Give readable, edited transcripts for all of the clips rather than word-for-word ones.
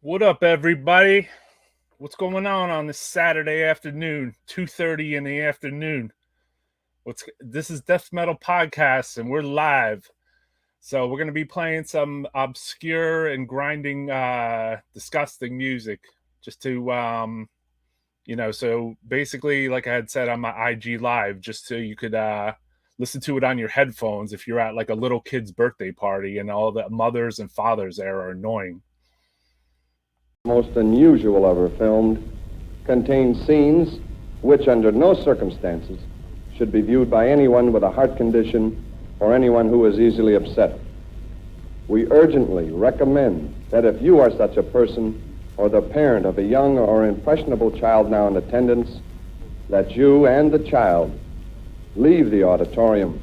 What up, everybody? What's going on this Saturday afternoon, 2:30 in the afternoon? This is Death Metal Podcast, and we're live. So we're gonna be playing some obscure and grinding, disgusting music, just to So basically, like I had said on my IG live, just so you could listen to it on your headphones if you're at like a little kid's birthday party and all the mothers and fathers there are annoying. Most unusual ever filmed contains scenes which under no circumstances should be viewed by anyone with a heart condition or anyone who is easily upset. We urgently recommend that if you are such a person or the parent of a young or impressionable child now in attendance, that you and the child leave the auditorium.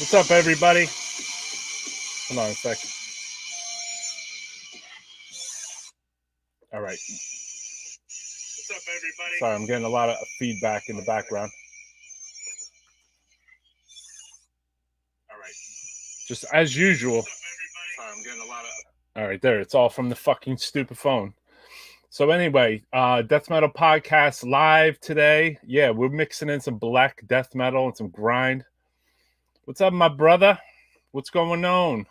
What's up, everybody? Hold on a sec. All right. What's up, everybody? Sorry, I'm getting a lot of feedback in the background. All right. Just as usual. Sorry, I'm getting a lot of... All right, there. It's all from the fucking stupid phone. So anyway, Death Metal Podcast live today. Yeah, we're mixing in some black death metal and some grind. What's up, my brother? What's going on?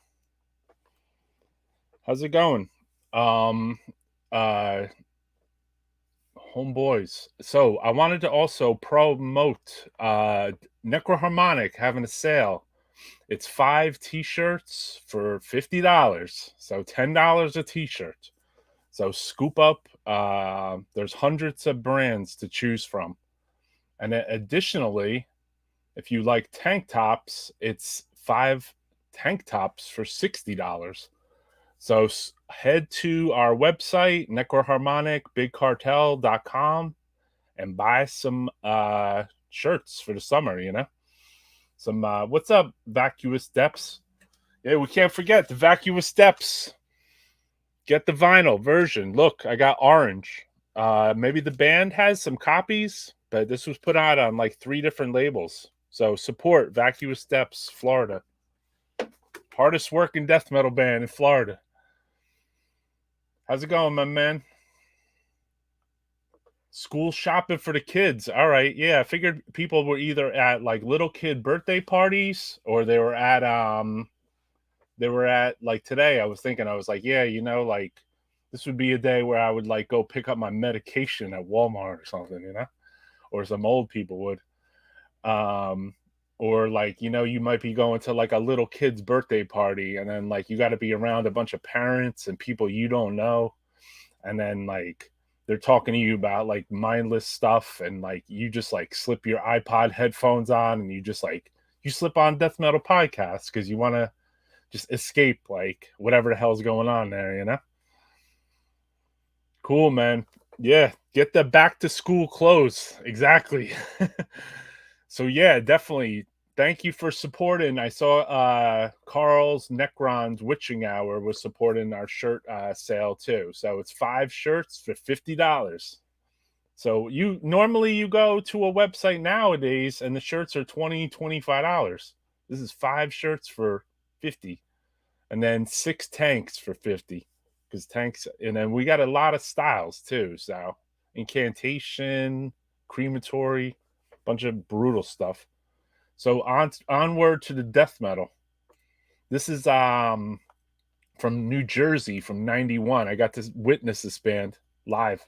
How's it going? Homeboys. So I wanted to also promote Necroharmonic having a sale. It's 5 t-shirts for $50. So $10 a t-shirt. So scoop up. There's hundreds of brands to choose from. And additionally, if you like tank tops, it's 5 tank tops for $60. So head to our website, necroharmonicbigcartel.com, and buy some shirts for the summer, you know? Some, what's up, Vacuous Depths? Yeah, we can't forget the Vacuous Depths. Get the vinyl version. Look, I got orange. Maybe the band has some copies, but this was put out on like 3 different labels. So support Vacuous Depths, Florida. Hardest working death metal band in Florida. How's it going, my man? School shopping for the kids. All right. Yeah, I figured people were either at like little kid birthday parties or they were at like today. I was like, yeah, you know, like this would be a day where I would like go pick up my medication at Walmart or something, you know, or some old people would. Or like, you know, you might be going to like a little kid's birthday party and then like you got to be around a bunch of parents and people you don't know. And then like they're talking to you about like mindless stuff and like you just like slip your iPod headphones on and you just like you slip on Death Metal Podcast because you want to just escape like whatever the hell's going on there, you know? Cool, man. Yeah, get the back to school clothes. Exactly. So yeah, definitely. Thank you for supporting. I saw Carl's Necron's Witching Hour was supporting our shirt sale too. So it's 5 shirts for $50. So you go to a website nowadays and the shirts are $20, $25. This is 5 shirts for $50. And then 6 tanks for $50. Because tanks, and then we got a lot of styles too. So incantation, crematory, bunch of brutal stuff. So onward to the death metal. This is from New Jersey from 91. I got to witness this band live.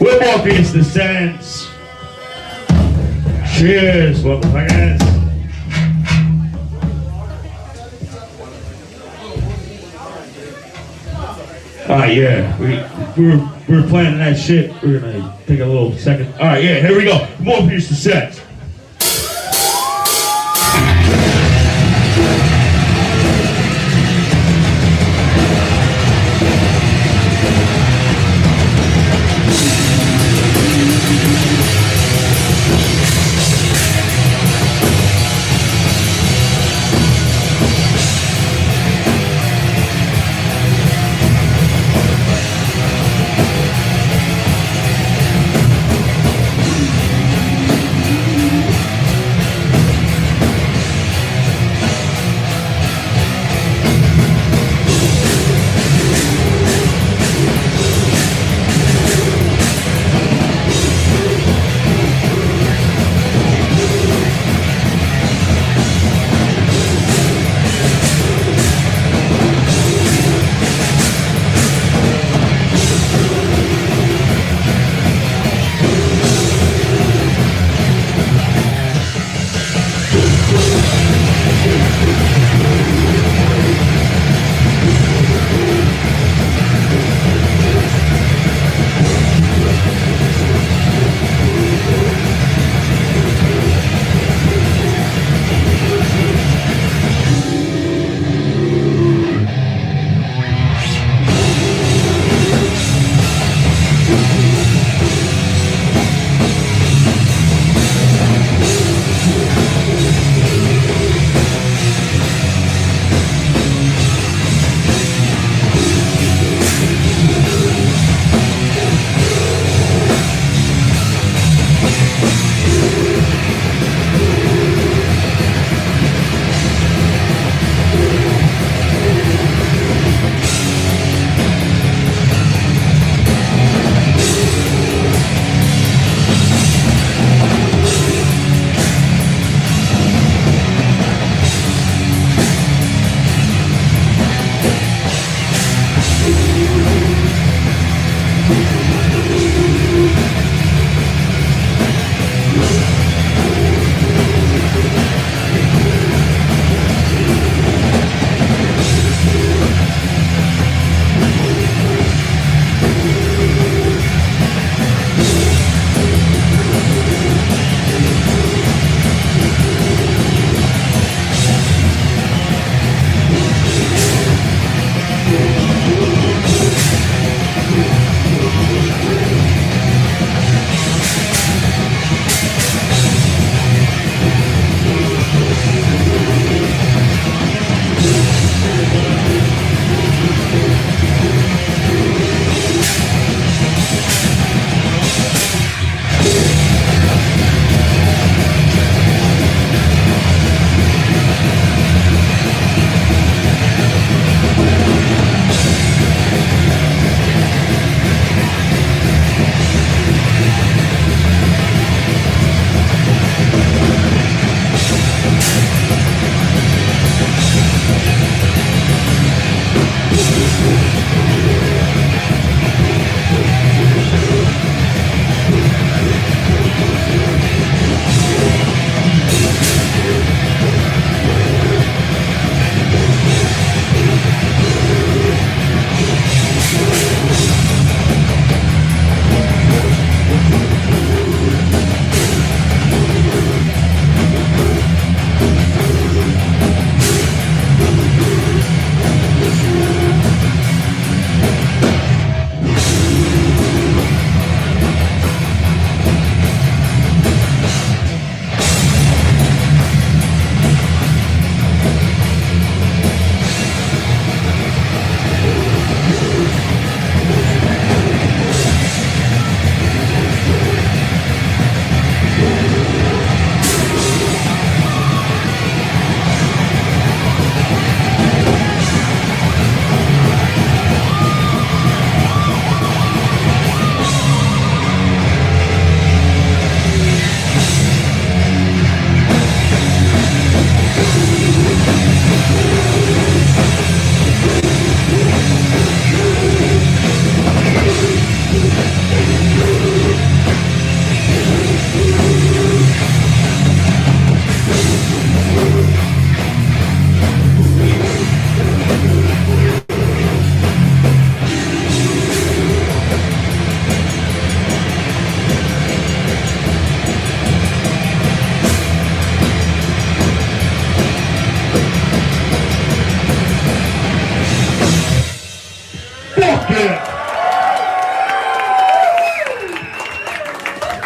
We're Morpheus Descends. Cheers, motherfuckers. Yeah, we're planning that shit. We're gonna take a little second. All right, yeah, here we go. Morpheus Descends.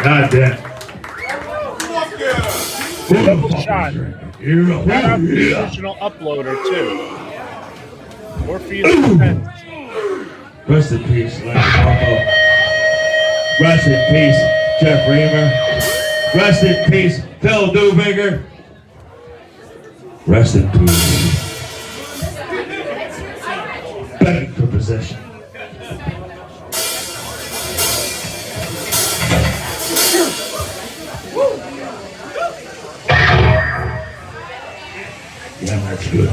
God damn. Double shot. Yeah. Shout out to the original uploader, too. Orpheus. Rest in peace, Larry Marco. Rest in peace, Jeff Reamer. Rest in peace, Phil Dewberger. Rest in peace. Begging for possession. Yeah, that's good.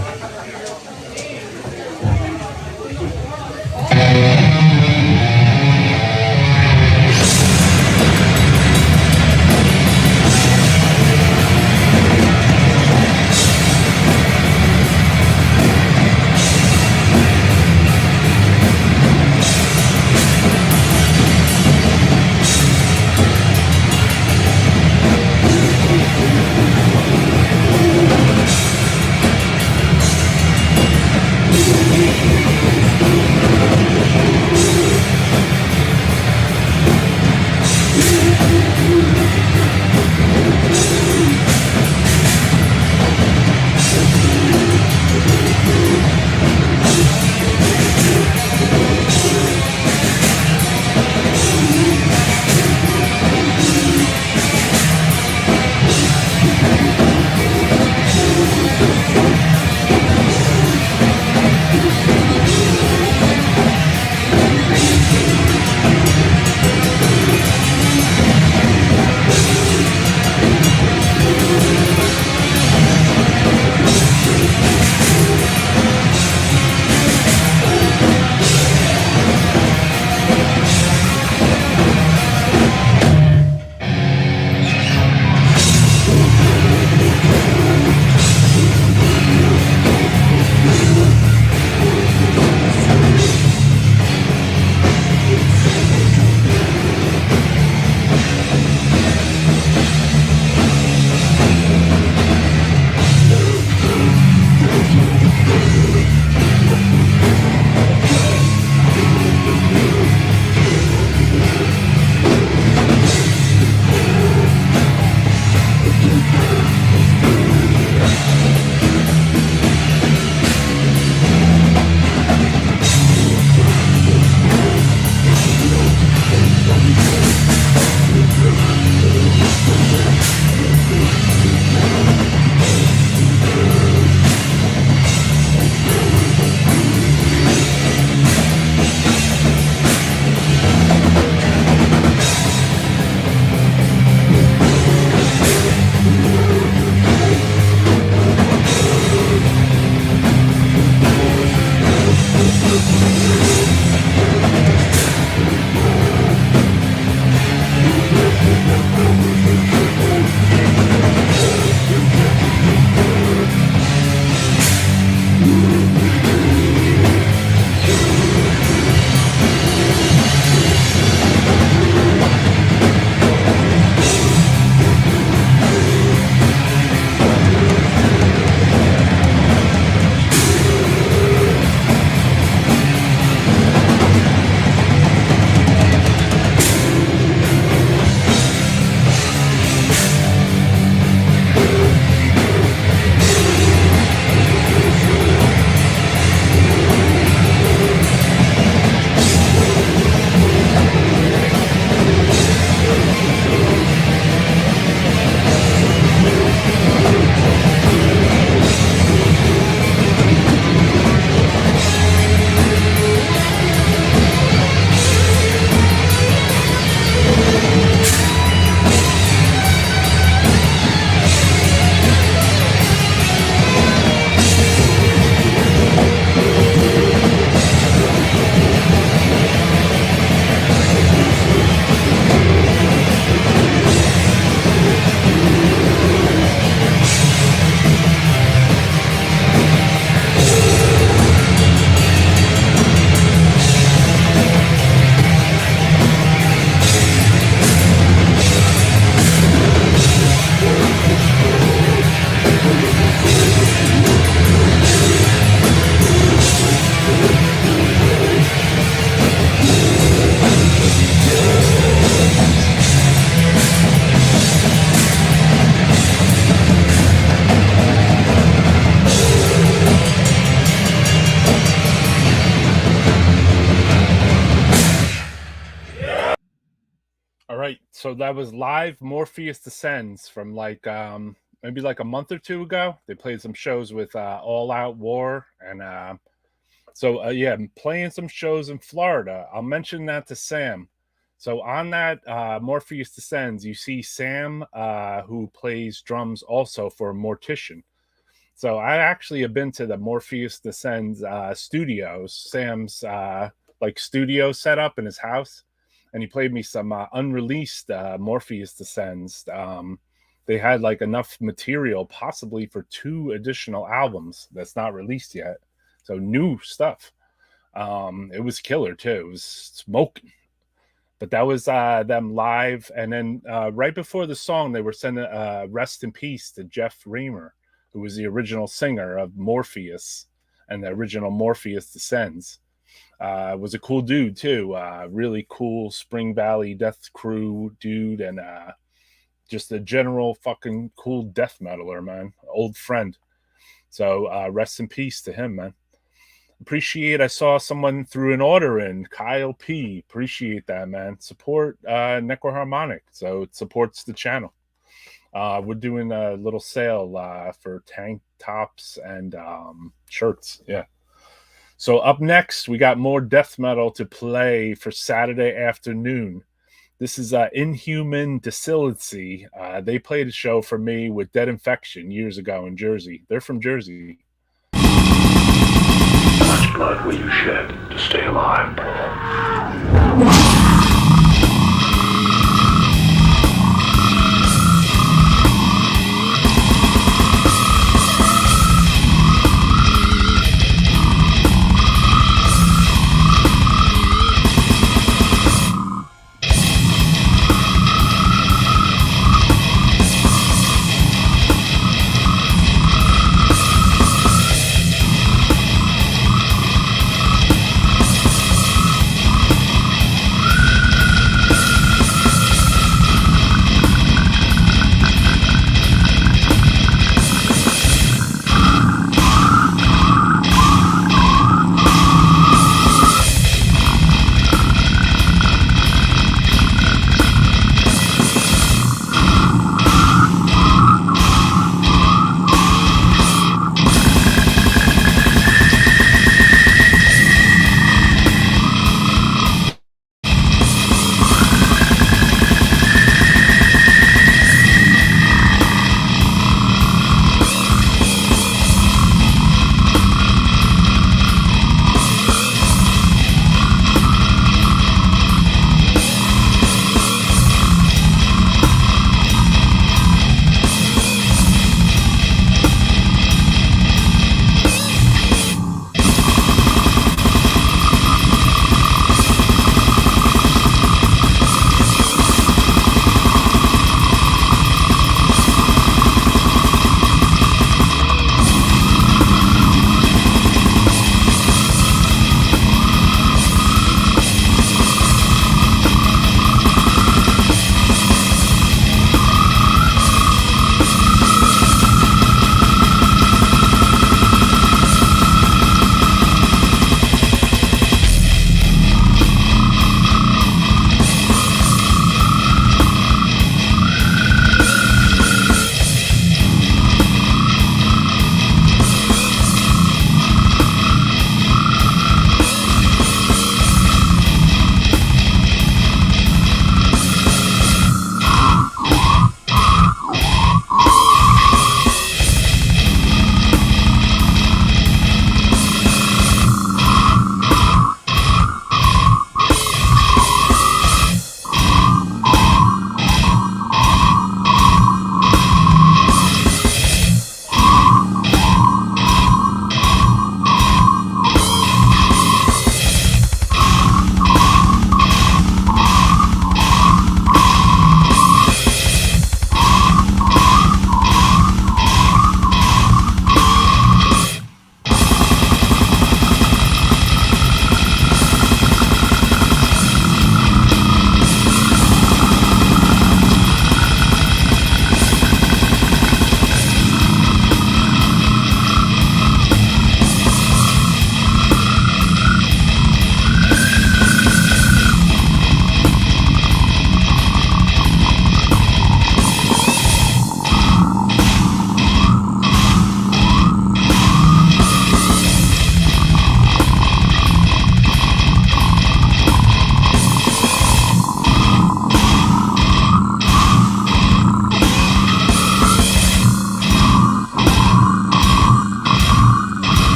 All right, so that was live Morpheus Descends from maybe like a month or two ago. They played some shows with All Out War, and yeah, I'm playing some shows in Florida. I'll mention that to Sam. So on that Morpheus Descends, you see Sam, who plays drums also for Mortician. So I actually have been to the Morpheus Descends studios, Sam's like studio setup in his house, and he played me some unreleased Morpheus Descends. They had like enough material possibly for 2 additional albums that's not released yet. So new stuff. It was killer too. It was smoking. But that was them live, and then right before the song, they were sending "Rest in Peace" to Jeff Reamer, who was the original singer of Morpheus and the original Morpheus Descends. Was a cool dude too. Really cool Spring Valley Death Crew dude, and just a general fucking cool death metaler, man. Old friend. So rest in peace to him, man. Appreciate. I saw someone threw an order in. Kyle P. Appreciate that, man. Support Necroharmonic, so it supports the channel. We're doing a little sale for tank tops and shirts. Yeah. So up next, we got more death metal to play for Saturday afternoon. This is Inhuman Dissiliency. They played a show for me with Dead Infection years ago in Jersey. They're from Jersey. How much blood will you shed to stay alive, Paul?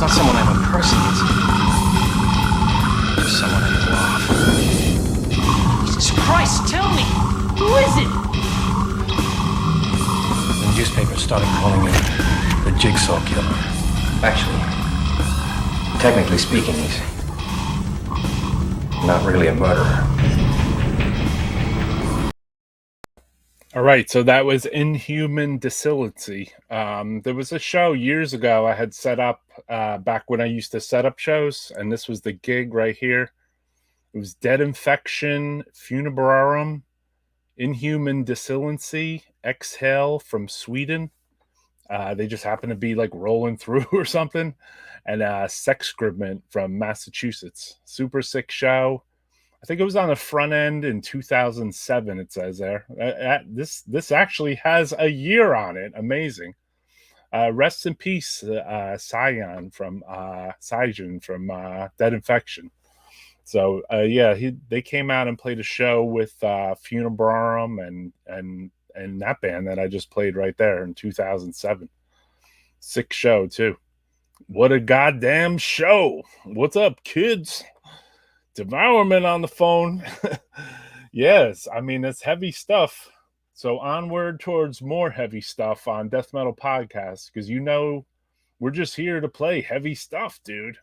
not someone I'm impersonating. Just someone I know of. Jesus Christ, tell me! Who is it? The newspapers started calling him the Jigsaw Killer. Actually, technically speaking, he's not really a murderer. All right, so that was Inhuman Dissiliency. There was a show years ago I had set up back when I used to set up shows, and this was the gig right here. It was Dead Infection, Funebrarum, Inhuman Dissiliency, Exhale from Sweden. They just happened to be like rolling through or something. And Sexcrement from Massachusetts. Super sick show. I think it was on the front end in 2007, it says there. This actually has a year on it. Amazing. Rest in peace, Sion from Sijin from Dead Infection. So yeah, they came out and played a show with Funebrarum and that band that I just played right there in 2007. Sick show too. What a goddamn show! What's up, kids? Devourment on the phone. Yes, I mean, it's heavy stuff. So onward towards more heavy stuff on Death Metal Podcast, because you know we're just here to play heavy stuff, dude.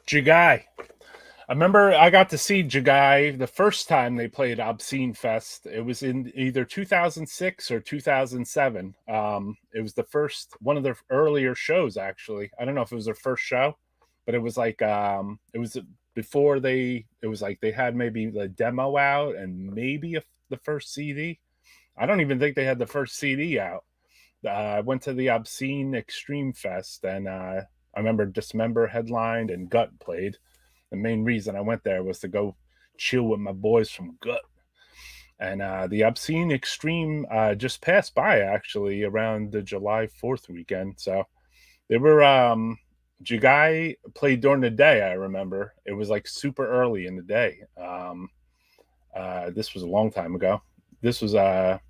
Jigai. I remember I got to see Jagai the first time they played Obscene Fest. It was in either 2006 or 2007. It was the first one of their earlier shows, actually. I don't know if it was their first show, but it was like it was before they. It was like they had maybe the demo out and maybe the first CD. I don't even think they had the first CD out. I went to the Obscene Extreme Fest, and I remember Dismember headlined and Gut played. The main reason I went there was to go chill with my boys from Gut. And the Obscene Extreme just passed by, actually, around the July 4th weekend. So they were, Jagai played during the day, I remember. It was like super early in the day. This was a long time ago. This was a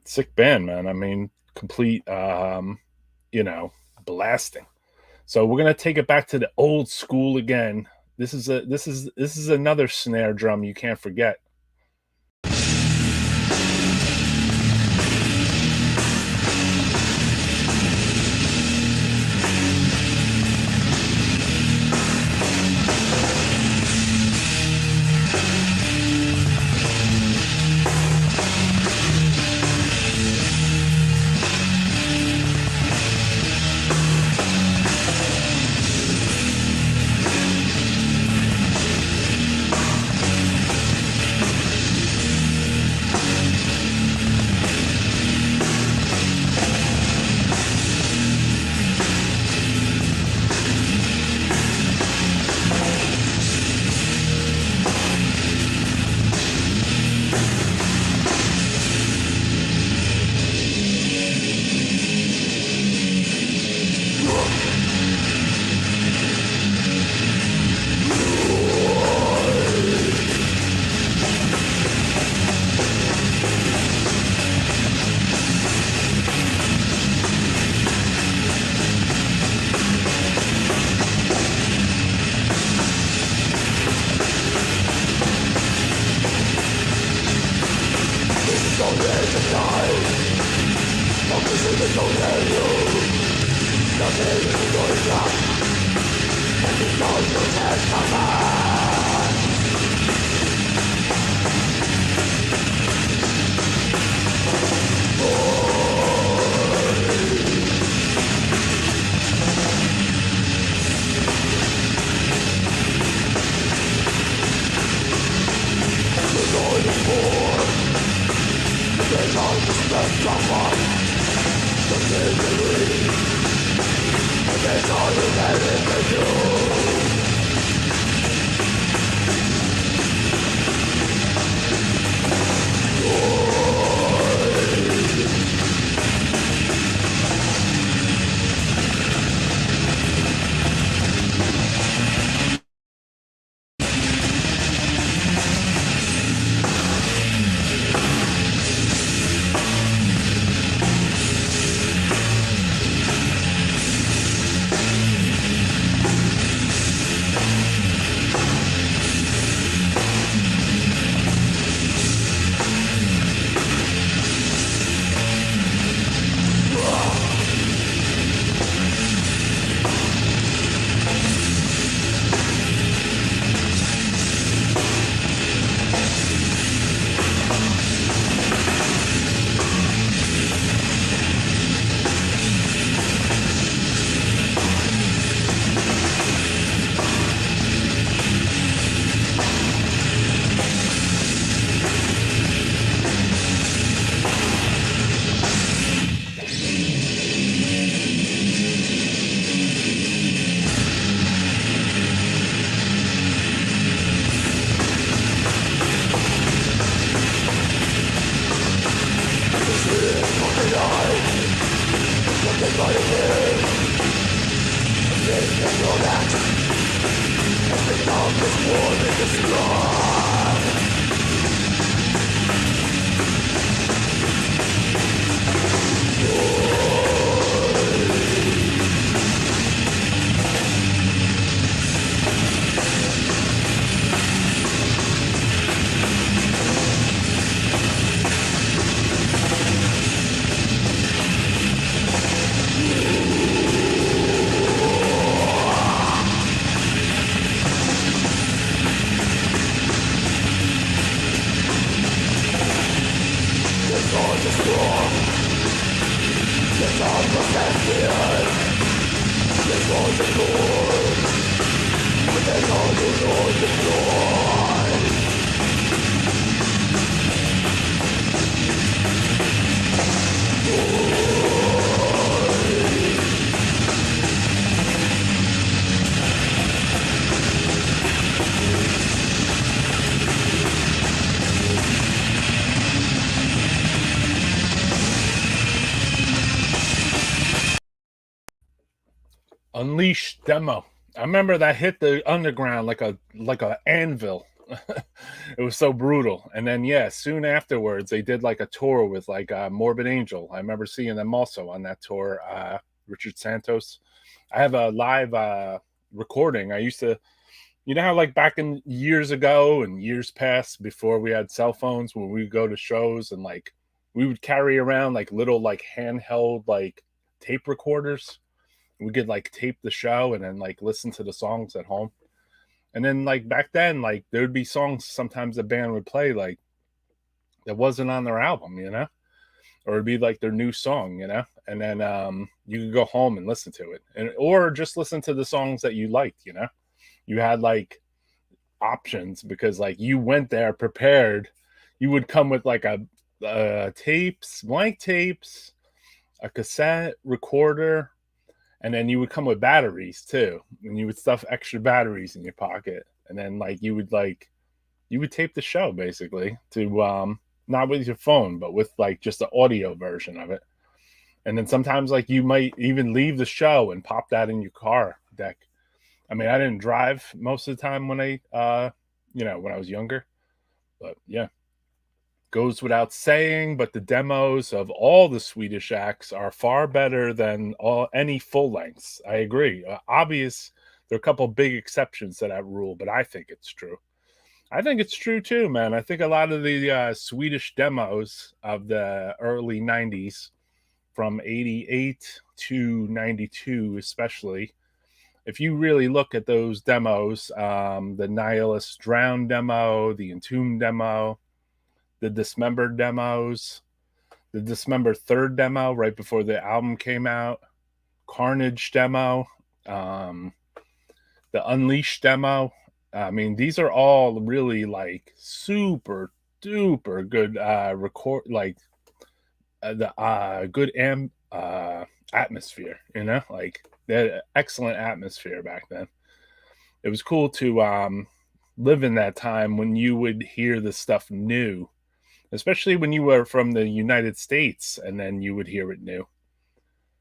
sick band, man. I mean, complete, blasting. So we're gonna take it back to the old school again. This is another snare drum you can't forget. Unleashed demo. I remember that hit the underground like a anvil. It was so brutal. And then yeah, soon afterwards they did like a tour with like Morbid Angel. I remember seeing them also on that tour. Richard Santos. I have a live recording. I used to, you know how like back in years ago and years past before we had cell phones, when we would go to shows and like we would carry around like little like handheld like tape recorders. We could like tape the show and then like listen to the songs at home. And then like back then, like there would be songs sometimes the band would play like that wasn't on their album, you know, or it'd be like their new song, you know, and then you could go home and listen to it, and or just listen to the songs that you liked, you know. You had like options because like you went there prepared. You would come with like a tapes, blank tapes, a cassette recorder. And then you would come with batteries too, and you would stuff extra batteries in your pocket, and then like you would tape the show basically to not with your phone, but with like just the audio version of it. And then sometimes like you might even leave the show and pop that in your car deck. I mean, I didn't drive most of the time when I when I was younger, but yeah. Goes without saying, but the demos of all the Swedish acts are far better than any full lengths. I agree. Obvious, there are a couple big exceptions to that rule, but I think it's true. I think it's true too, man. I think a lot of the Swedish demos of the early 90s, from 88 to 92 especially, if you really look at those demos, the Nihilist Drown demo, the Entombed demo, the Dismembered demos, the Dismembered third demo right before the album came out, Carnage demo, the Unleashed demo. I mean, these are all really like super duper good record, like the good atmosphere, you know, like they had excellent atmosphere back then. It was cool to live in that time when you would hear the stuff new, especially when you were from the United States and then you would hear it new.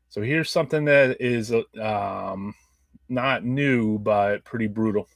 So here's something that is not new, but pretty brutal.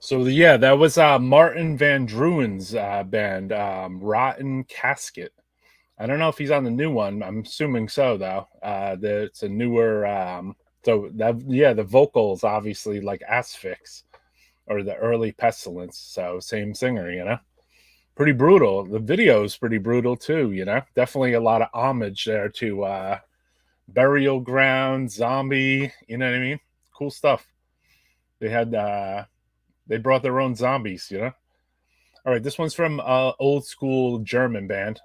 So yeah, that was Martin Van Druen's band, Rotten Casket. I don't know if he's on the new one. I'm assuming so, though. It's a newer. So that yeah, the vocals obviously like Asphyx or the early Pestilence. So same singer, you know. Pretty brutal. The video is pretty brutal too, you know. Definitely a lot of homage there to Burial Ground, Zombie. You know what I mean? Cool stuff. They had they brought their own zombies, you know. All right, this one's from old school German band.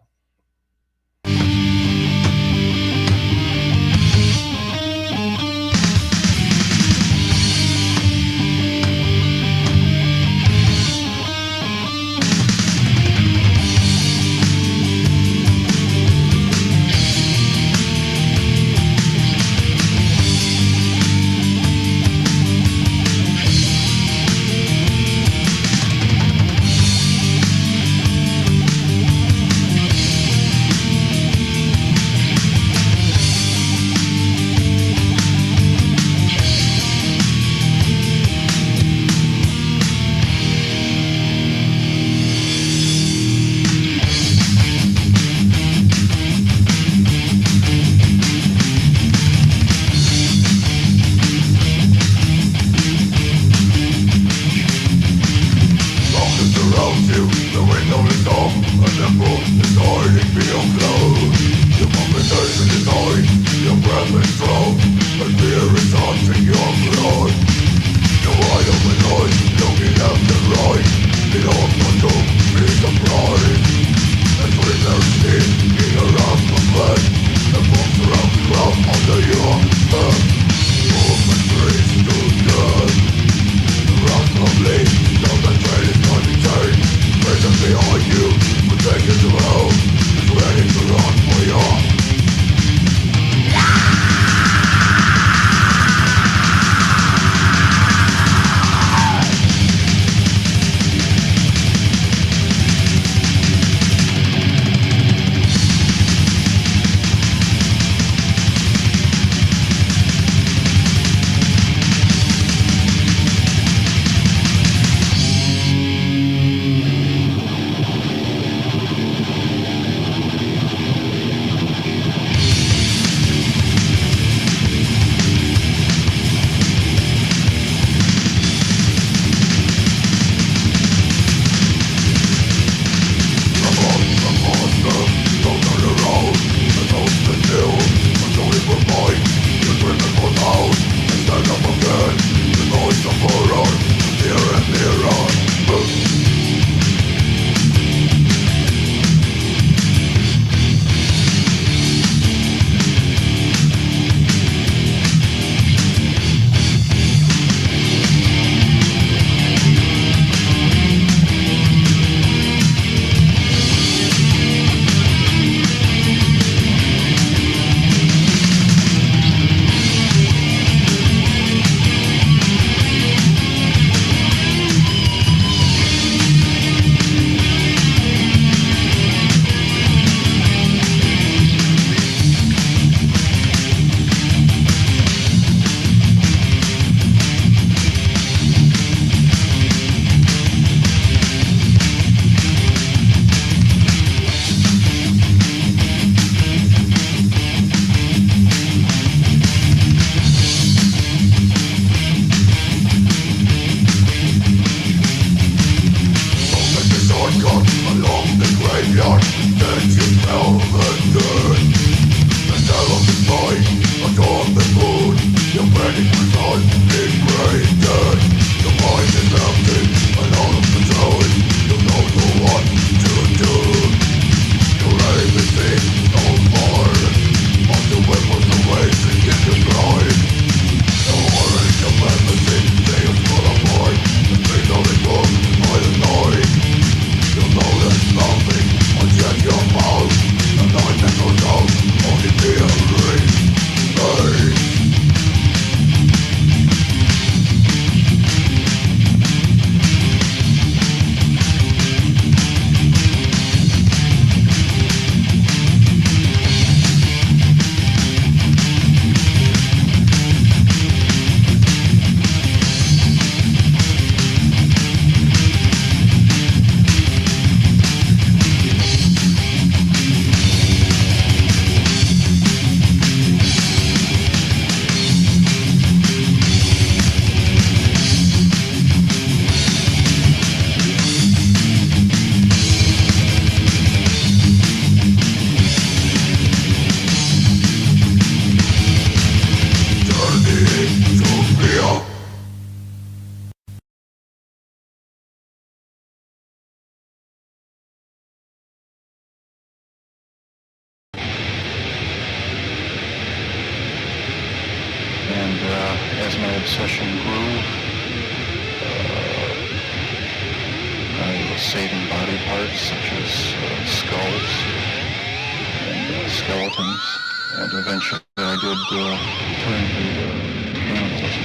saving body parts such as skulls and skeletons, and eventually I did turn to cannibalism.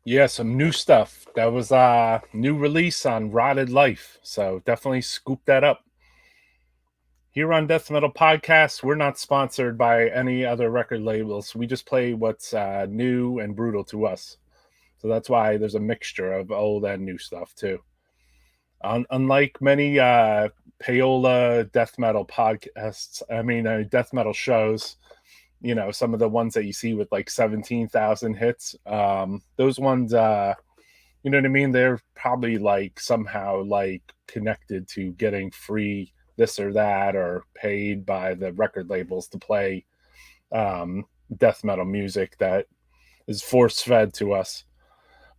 Yeah, some new stuff. That was new release on Rotted Life. So definitely scoop that up. Here on Death Metal Podcast, we're not sponsored by any other record labels. We just play what's new and brutal to us. So that's why there's a mixture of old and new stuff too. Unlike many payola death metal podcasts, death metal shows, you know, some of the ones that you see with like 17,000 hits, those ones, you know what I mean? They're probably like somehow like connected to getting free this or that, or paid by the record labels to play death metal music that is force fed to us.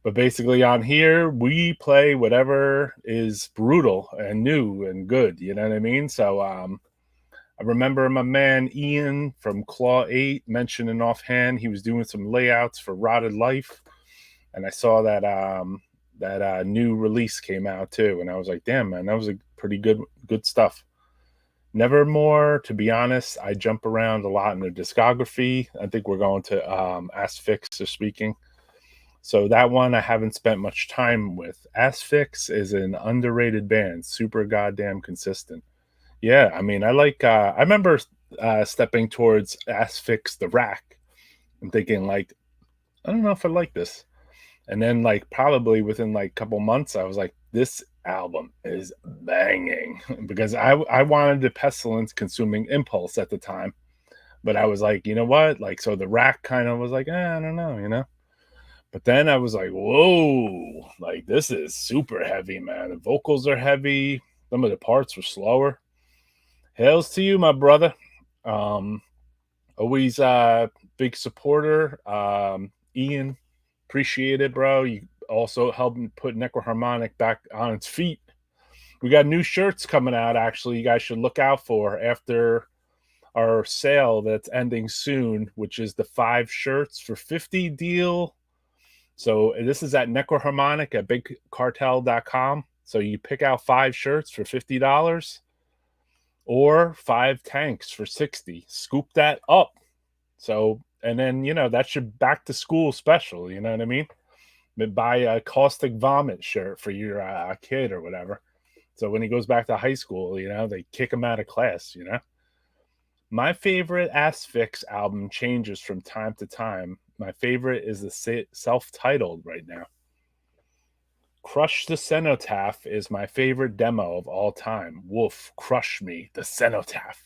But basically, on here, we play whatever is brutal and new and good. You know what I mean? So I remember my man Ian from Claw 8 mentioning offhand he was doing some layouts for Rotted Life. And I saw that new release came out too. And I was like, damn, man, that was a pretty good stuff. Nevermore, to be honest, I jump around a lot in the discography. I think we're going to Asphyx or Speaking. So that one I haven't spent much time with. Asphyx is an underrated band, super goddamn consistent. Yeah, I mean, I remember stepping towards Asphyx the Rack and thinking like, I don't know if I like this. And then like probably within like a couple months, I was like, this album is banging because I wanted the Pestilence consuming Impulse at the time. But I was like, you know what? Like, so the Rack kind of was like, I don't know, you know? But then I was like, whoa, like this is super heavy, man. The vocals are heavy. Some of the parts were slower. Hails to you, my brother. Always big supporter. Ian, appreciate it, bro. You also helped put Necroharmonic back on its feet. We got new shirts coming out, actually, you guys should look out for after our sale that's ending soon, which is the 5 shirts for $50 deal. So this is at Necroharmonic at bigcartel.com. So you pick out 5 shirts for $50 or 5 tanks for $60. Scoop that up. So, and then, you know, that's your back to school special. You know what I mean? Buy a Caustic Vomit shirt for your kid or whatever. So when he goes back to high school, they kick him out of class. My favorite Asphyx album changes from time to time. My favorite is the self-titled right now. Crush the Cenotaph is my favorite demo of all time. Wolf, crush me, the Cenotaph.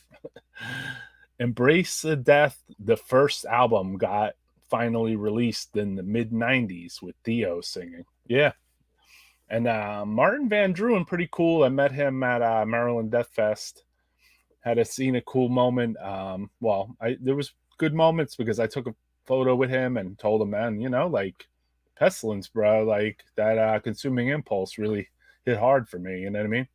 Embrace the Death, the first album, got finally released in the mid-90s with Theo singing. Yeah. And Martin Van Druin, pretty cool. I met him at Maryland Death Fest. Had seen a cool moment. There was good moments because I took a photo with him and told him, man, like Pestilence, bro, like that Consuming Impulse really hit hard for me. You know what I mean?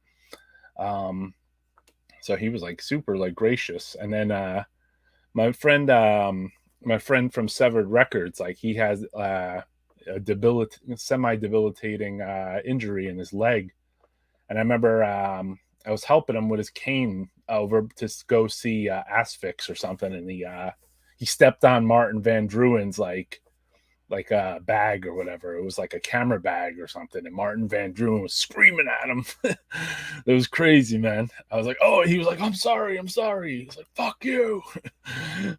So he was like super like gracious. And then my friend from Severed Records, like he has a semi-debilitating injury in his leg. And I remember I was helping him with his cane over to go see Asphyx or something, and he stepped on Martin Van Druin's like a bag or whatever. It was like a camera bag or something, and Martin Van Druin was screaming at him. It was crazy, man. I was like, oh, he was like, I'm sorry. He's like, fuck you.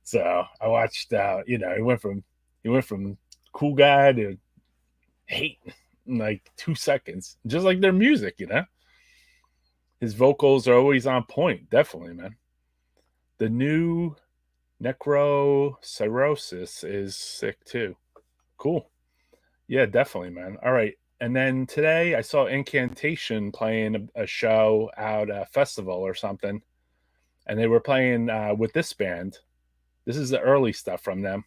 So I watched. He went from cool guy to hate in like 2 seconds, just like their music, His vocals are always on point. Definitely, man. The new Necrocirrhosis is sick too. Cool. Yeah, definitely, man. All right. And then today I saw Incantation playing a show out at a festival or something. And they were playing with this band. This is the early stuff from them.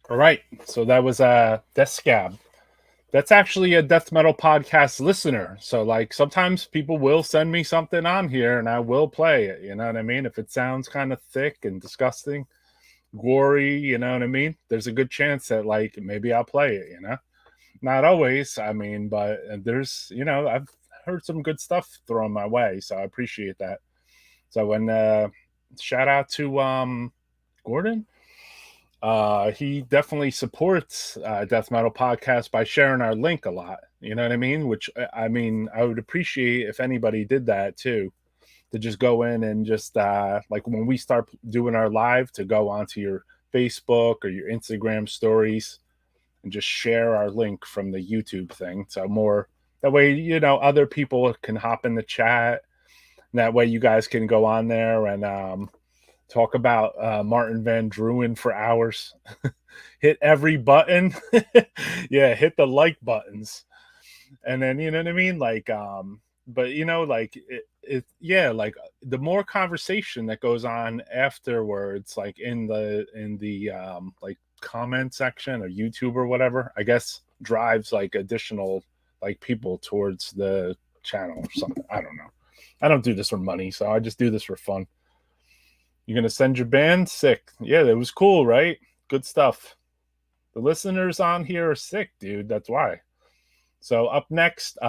All right, so that was Death Scab. That's actually a death metal podcast listener. So like sometimes people will send me something on here and I will play it. You know what I mean? If it sounds kind of thick and disgusting, gory, you know what I mean? There's a good chance that like maybe I'll play it, you know? Not always, I mean, but there's, you know, I've heard some good stuff thrown my way, so I appreciate that. So when shout out to Gordon. He definitely supports Death Metal Podcast by sharing our link a lot. You know what I mean? Which I mean, I would appreciate if anybody did that too, to just go in and just like when we start doing our live, to go onto your Facebook or your Instagram stories and just share our link from the YouTube thing. So more that way, you know, other people can hop in the chat. And that way, you guys can go on there and talk about Martin Van Druin for hours. Hit every button. Yeah, hit the like buttons. And then, you know what I mean? Like, but you know, like yeah, like the more conversation that goes on afterwards, like in the like comment section or YouTube or whatever, I guess drives like additional like people towards the channel or something. I don't know. I don't do this for money, so I just do this for fun. You're going to send your band? Sick. Yeah, that was cool, right? Good stuff. The listeners on here are sick, dude. That's why. So up next,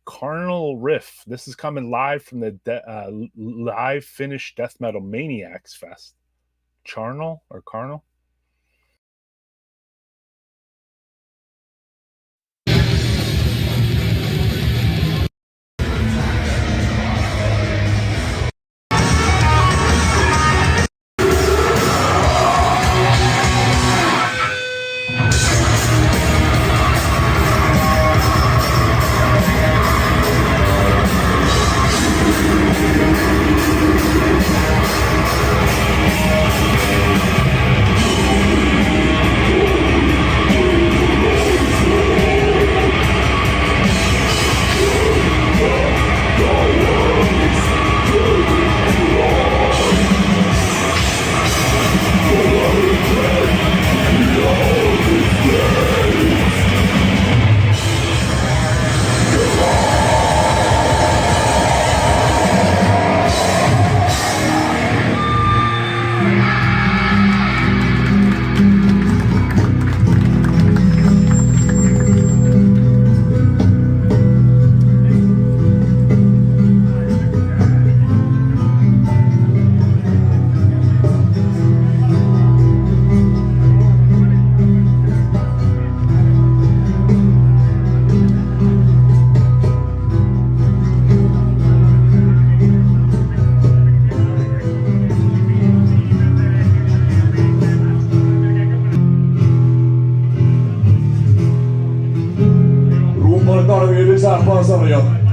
Carnal Riff. This is coming live from the live Finnish Death Metal Maniacs Fest. Charnel or Carnal? on, some of y'all.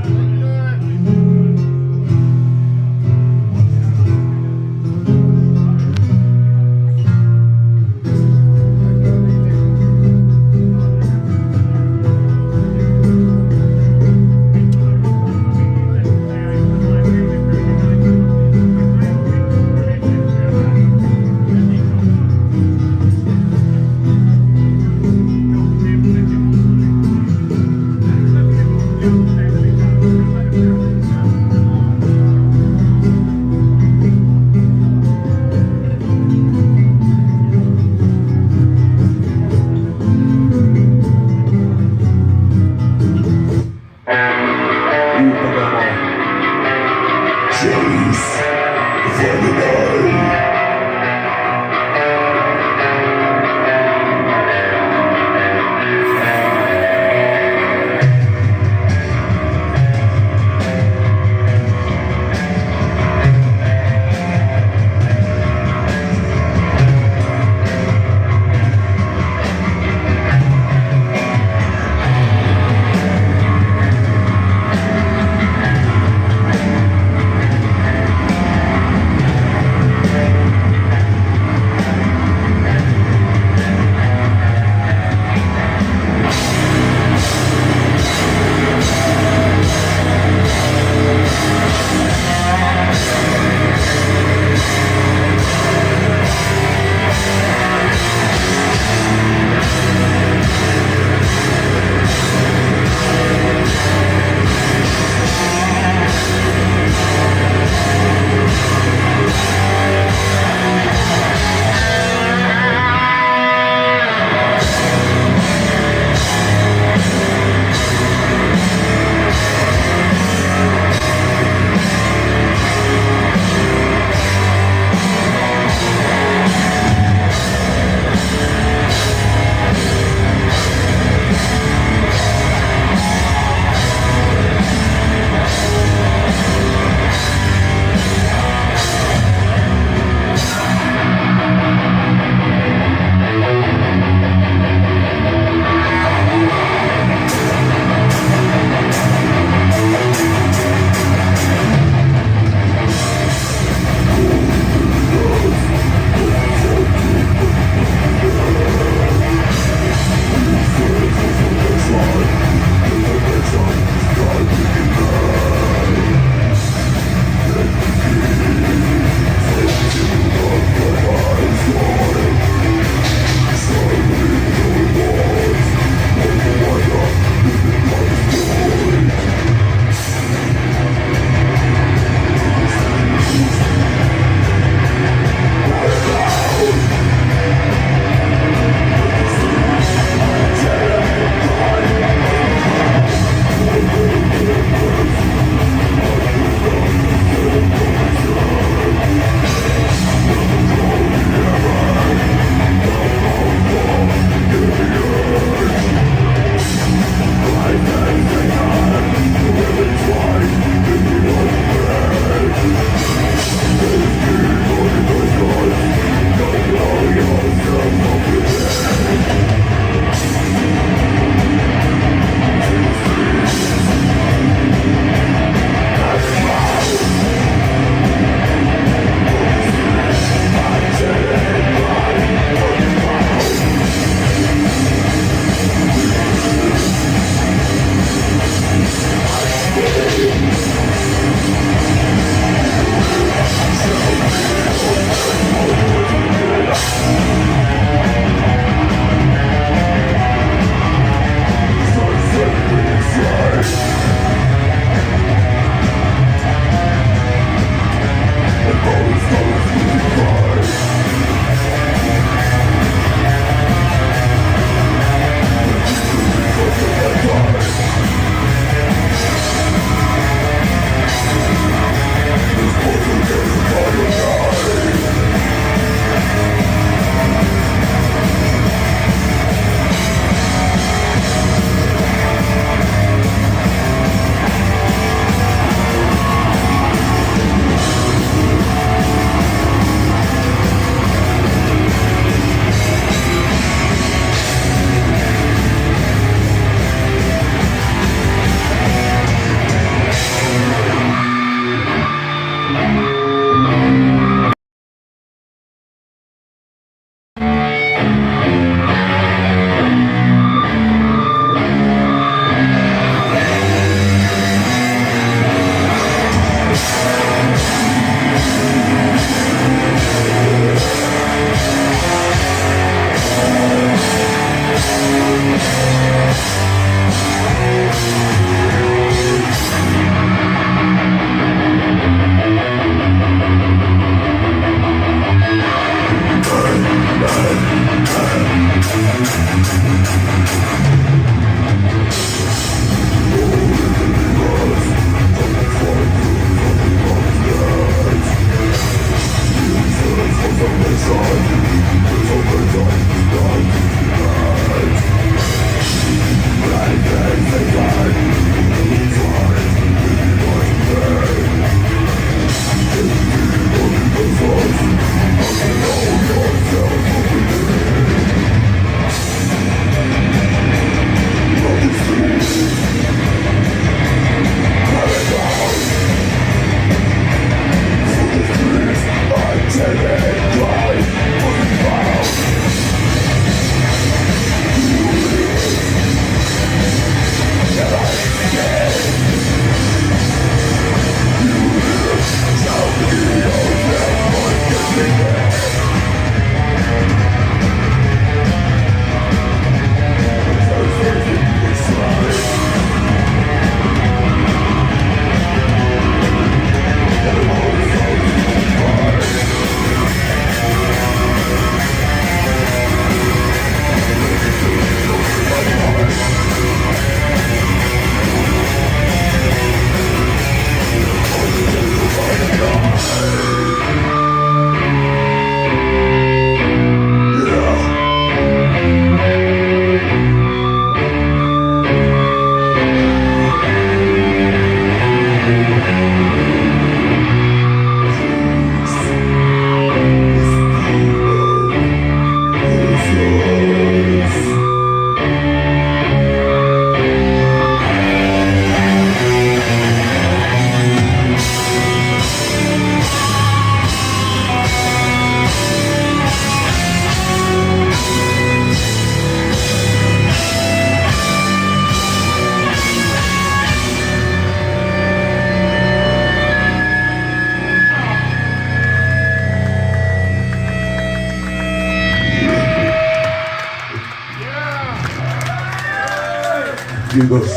Bugles.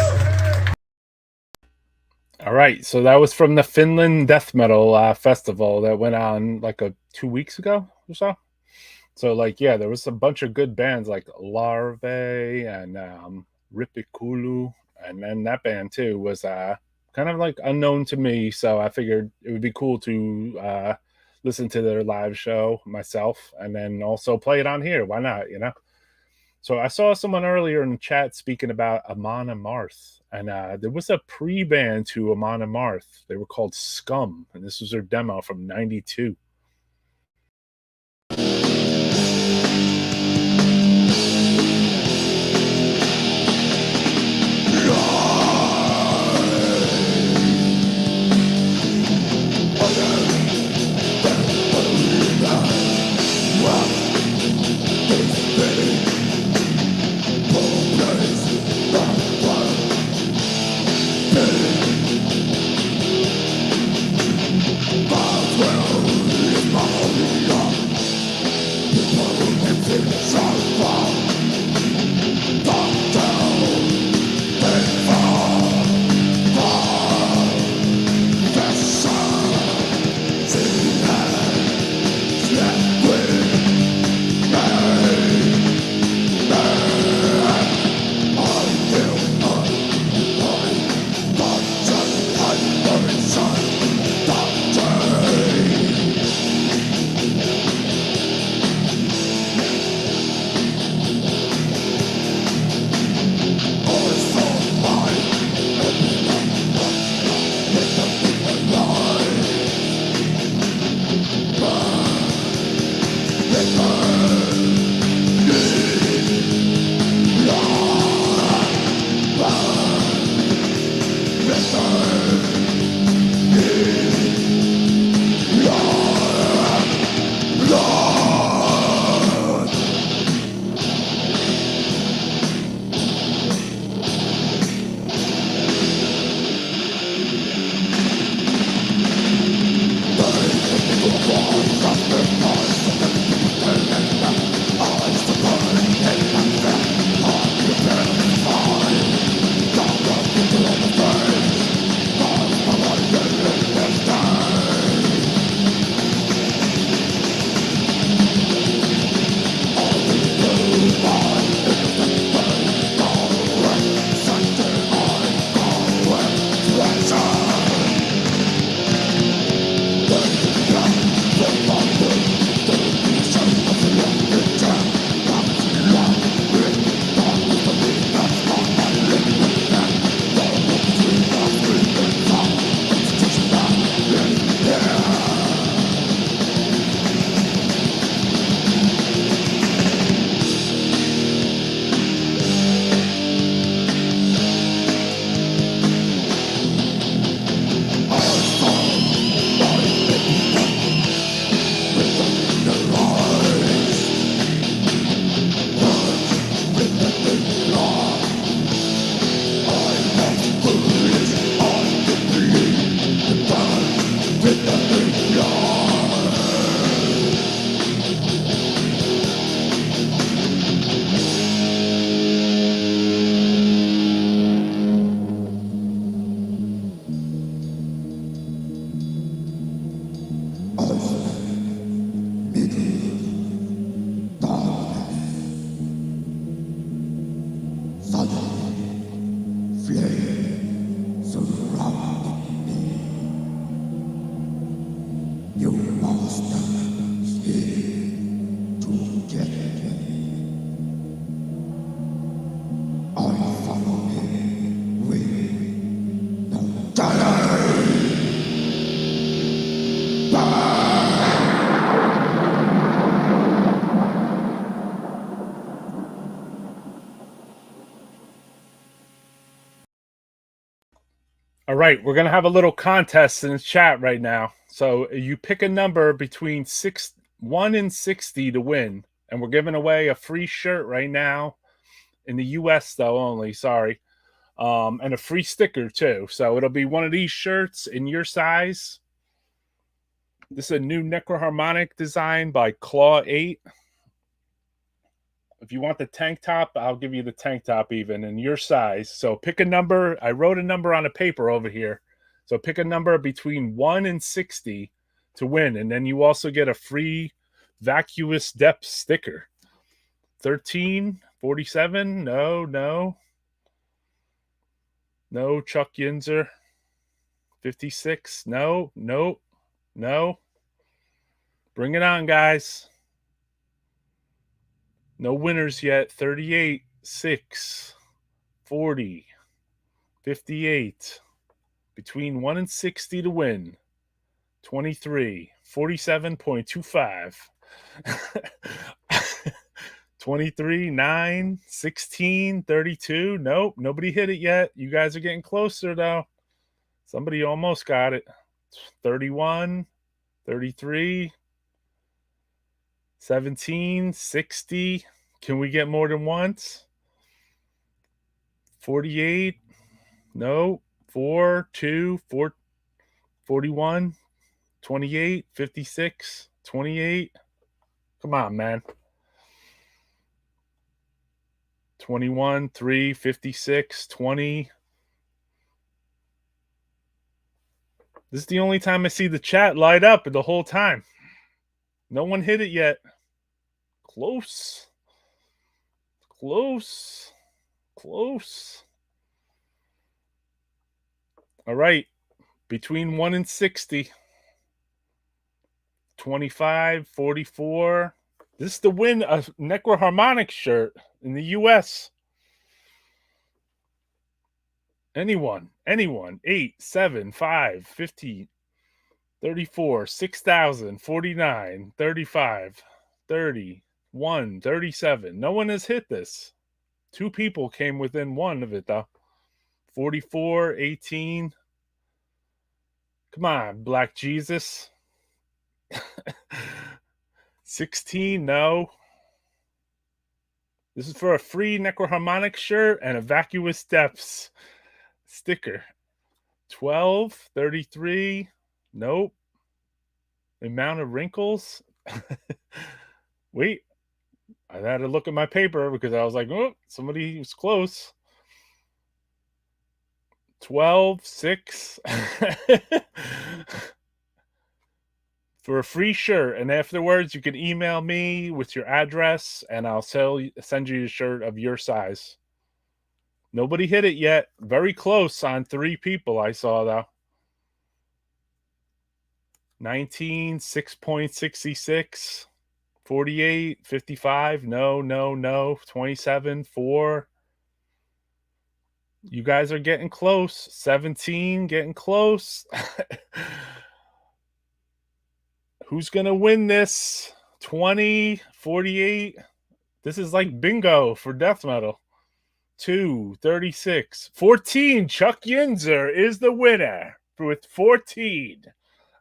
All right, so that was from the Finland Death Metal Festival that went on like 2 weeks ago or so. So like, yeah, there was a bunch of good bands like Larvae and Ripikulu, and then that band too was kind of like unknown to me. So I figured it would be cool to listen to their live show myself, and then also play it on here. Why not? You know. So I saw someone earlier in the chat speaking about Amon Amarth, and there was a pre-band to Amon Amarth. They were called Scum, and this was their demo from '92. All right, we're gonna have a little contest in the chat right now. So you pick a number between 1 and 60 to win, and we're giving away a free shirt right now in the U.S. though only. Sorry, and a free sticker too. So it'll be one of these shirts in your size. This is a new Necroharmonic design by Claw 8. If you want the tank top, I'll give you the tank top even in your size. So pick a number. I wrote a number on a paper over here. So pick a number between 1 and 60 to win. And then you also get a free vacuous depth sticker. 13, 47. No, Chuck Yinzer. 56. No. Bring it on, guys. No winners yet. 38, 6, 40, 58. Between 1 and 60 to win. 23, 47.25. 23, 9, 16, 32. Nope, nobody hit it yet. You guys are getting closer, though. Somebody almost got it. 31, 33, 17, 60. Can we get more than once? 48. No. 4, 2, 4, 41, 28, 56, 28. Come on, man. 21, 3, 56, 20. This is the only time I see the chat light up the whole time. No one hit it yet. Close. All right. Between 1 and 60. 25, 44. This is to win a Necroharmonic shirt in the U.S. Anyone. 8, 7, 5, 15, 34, 6,000, 49, 35, 30, 1, 37. No one has hit this. 2 people came within 1 of it, though. 44, 18. Come on, Black Jesus. 16, no. This is for a free Necroharmonic shirt and a Vacuous Depths sticker. 12, 33, nope. Amount of wrinkles. Wait, I had to look at my paper because I was like, oh, somebody was close. 12, 6. For a free shirt, and afterwards you can email me with your address and I'll send you a shirt of your size. Nobody hit it yet. Very close on 3 people I saw, though. 19, 6.66, 48, 55, no, 27, 4. You guys are getting close. 17, getting close. Who's going to win this? 20, 48. This is like bingo for death metal. 2, 36, 14. Chuck Yinzer is the winner with 14.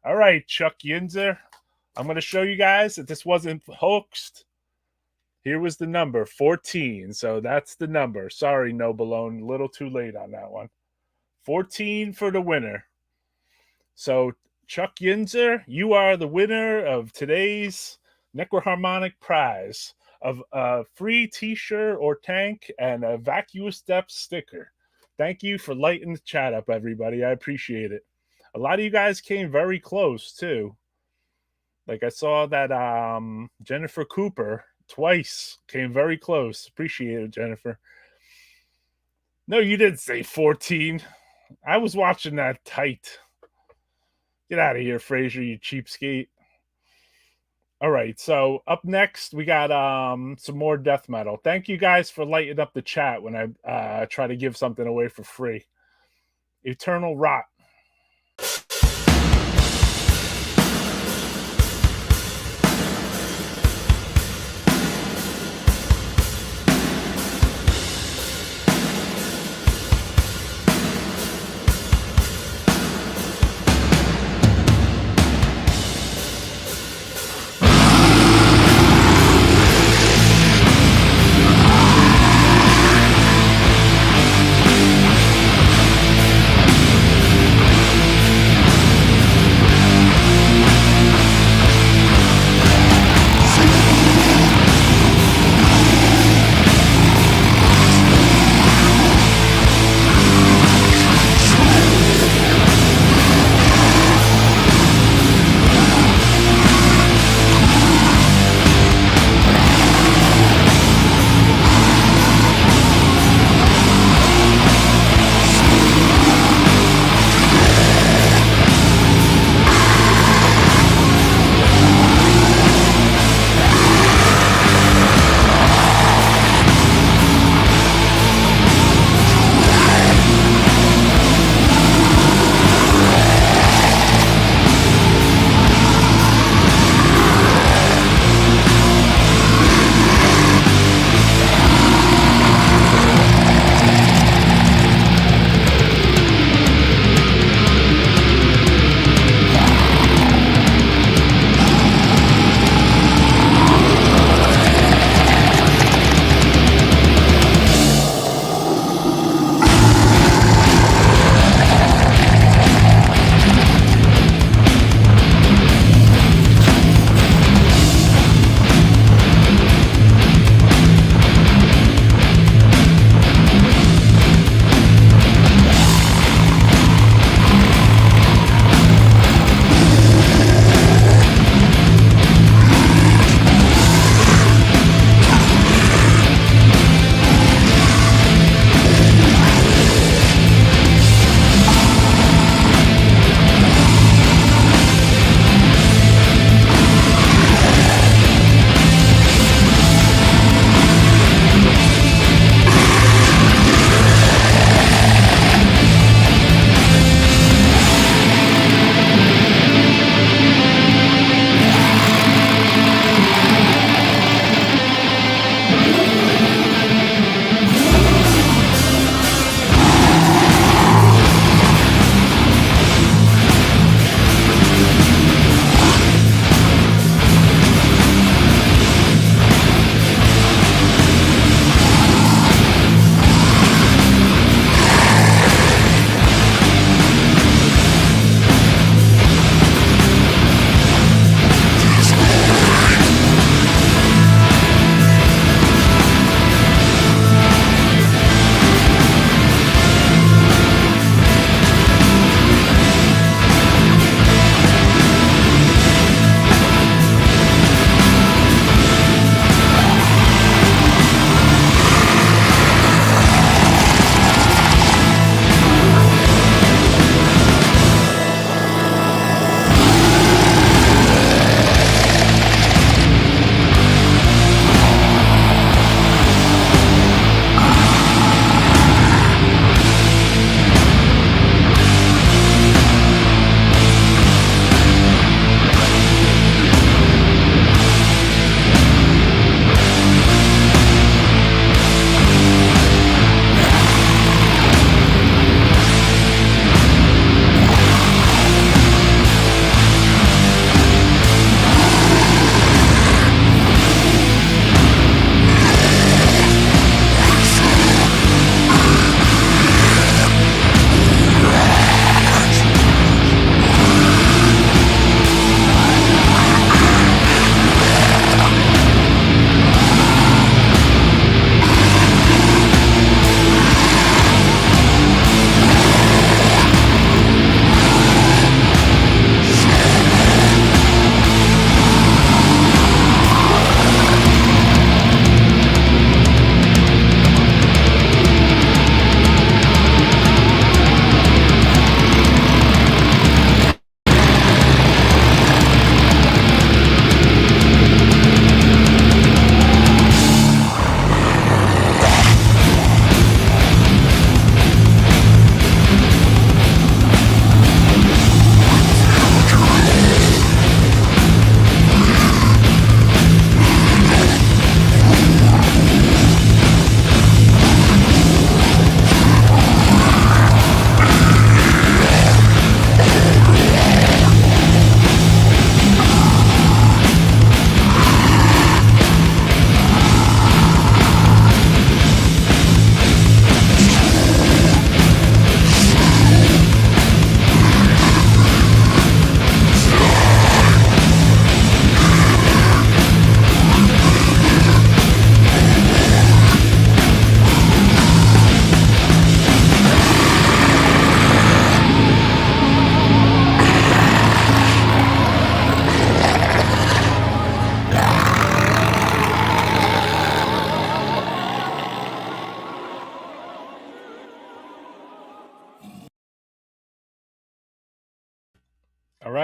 All right, Chuck Yinzer. I'm going to show you guys that this wasn't hoaxed. Here was the number, 14. So that's the number. Sorry, No Balone. A little too late on that one. 14 for the winner. So Chuck Yinzer, you are the winner of today's Necroharmonic prize of a free t-shirt or tank and a Vacuous Depths sticker. Thank you for lighting the chat up, everybody. I appreciate it. A lot of you guys came very close, too. Like I saw that Jennifer Cooper twice came very close. Appreciate it, Jennifer. No, you didn't say 14. I was watching that tight. Get out of here, Fraser, you cheapskate. All right, so up next, we got some more death metal. Thank you guys for lighting up the chat when I try to give something away for free. Eternal Rot.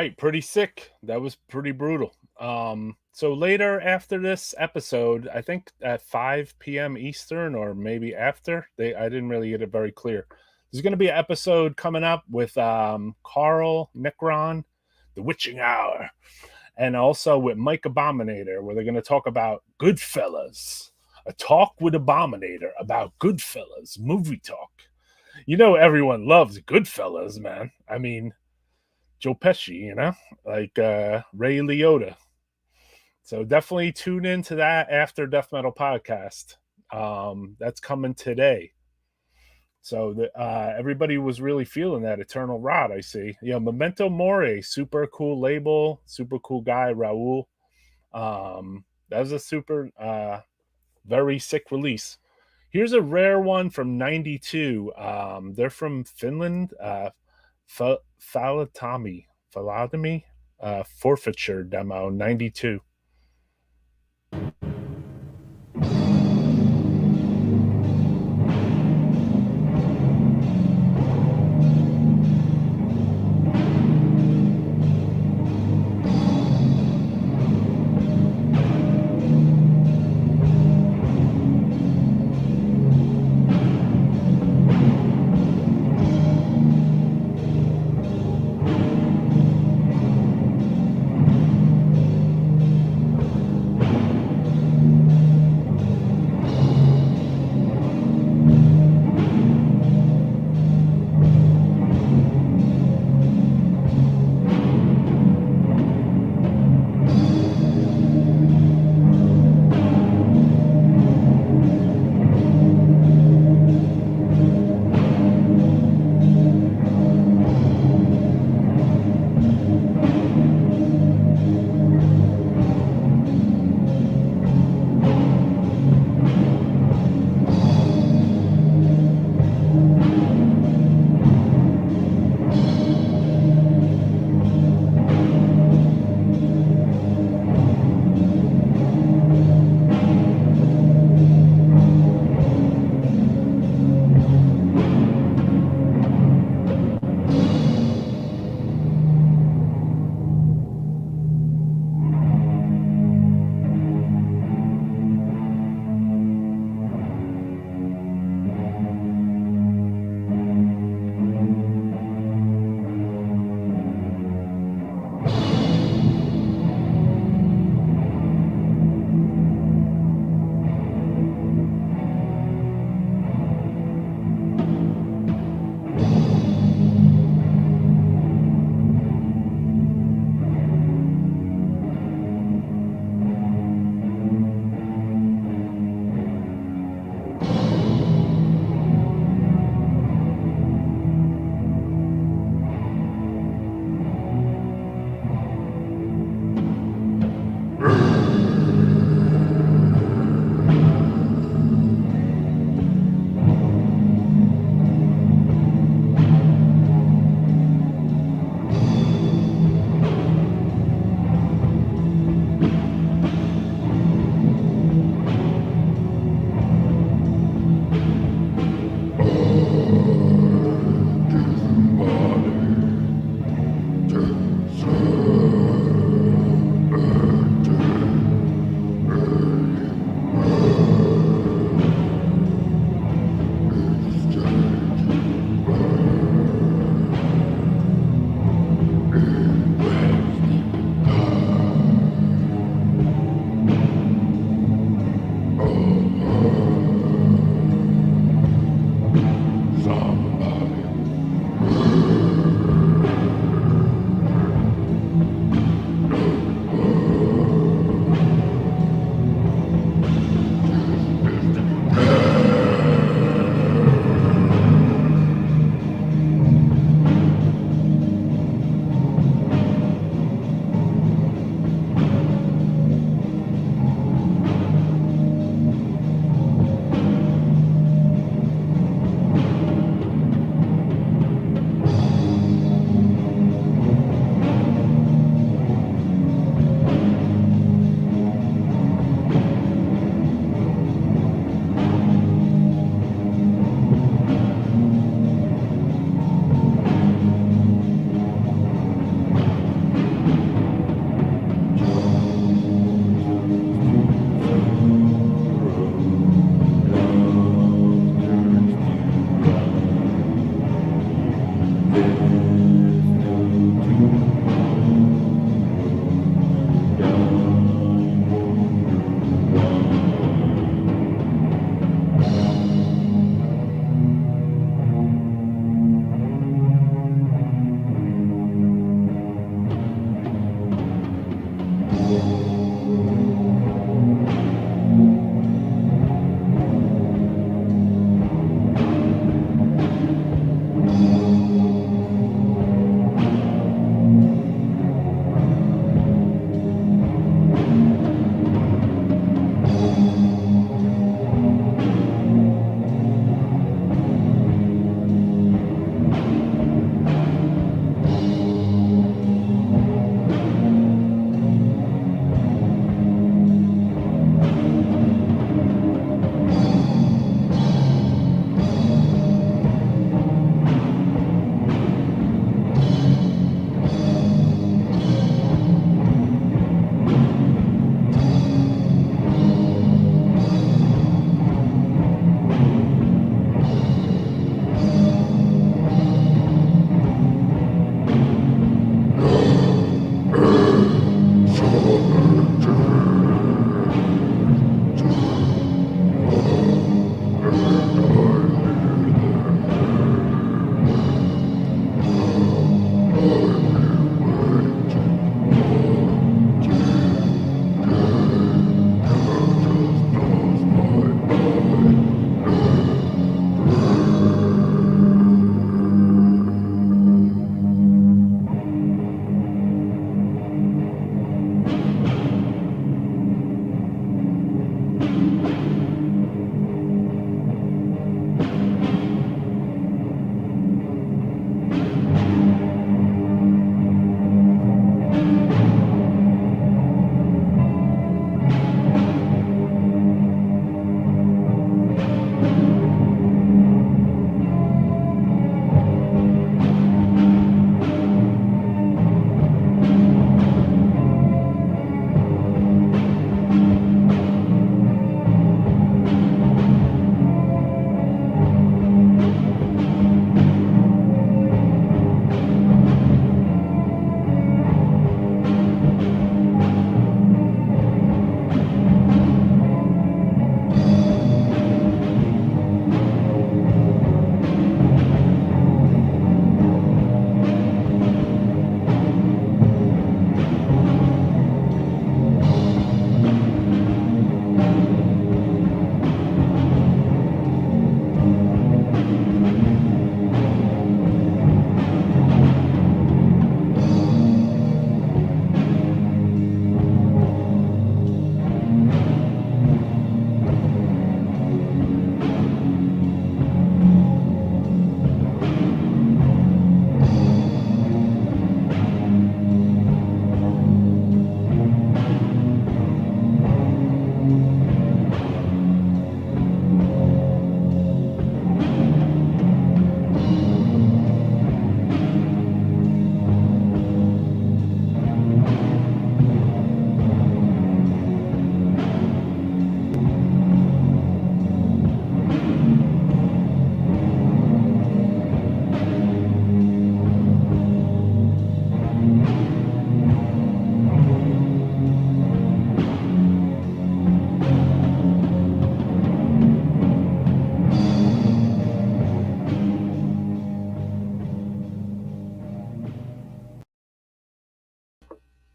Right, pretty sick. That was pretty brutal. So later after this episode, I think at 5 p.m. Eastern or maybe after, I didn't really get it very clear. There's going to be an episode coming up with Carl Nicron, The Witching Hour, and also with Mike Abominator, where they're going to talk about Goodfellas. A talk with Abominator about Goodfellas, movie talk. You know everyone loves Goodfellas, man. I mean, Joe Pesci, you know, like Ray Liotta. So definitely tune into that after Death Metal Podcast. That's coming today. So everybody was really feeling that Eternal Rod, I see. You know, Memento Mori, super cool label, super cool guy, Raul. That was a super, very sick release. Here's a rare one from 92. They're from Finland. Phalotomy, Forfeiture demo, 92.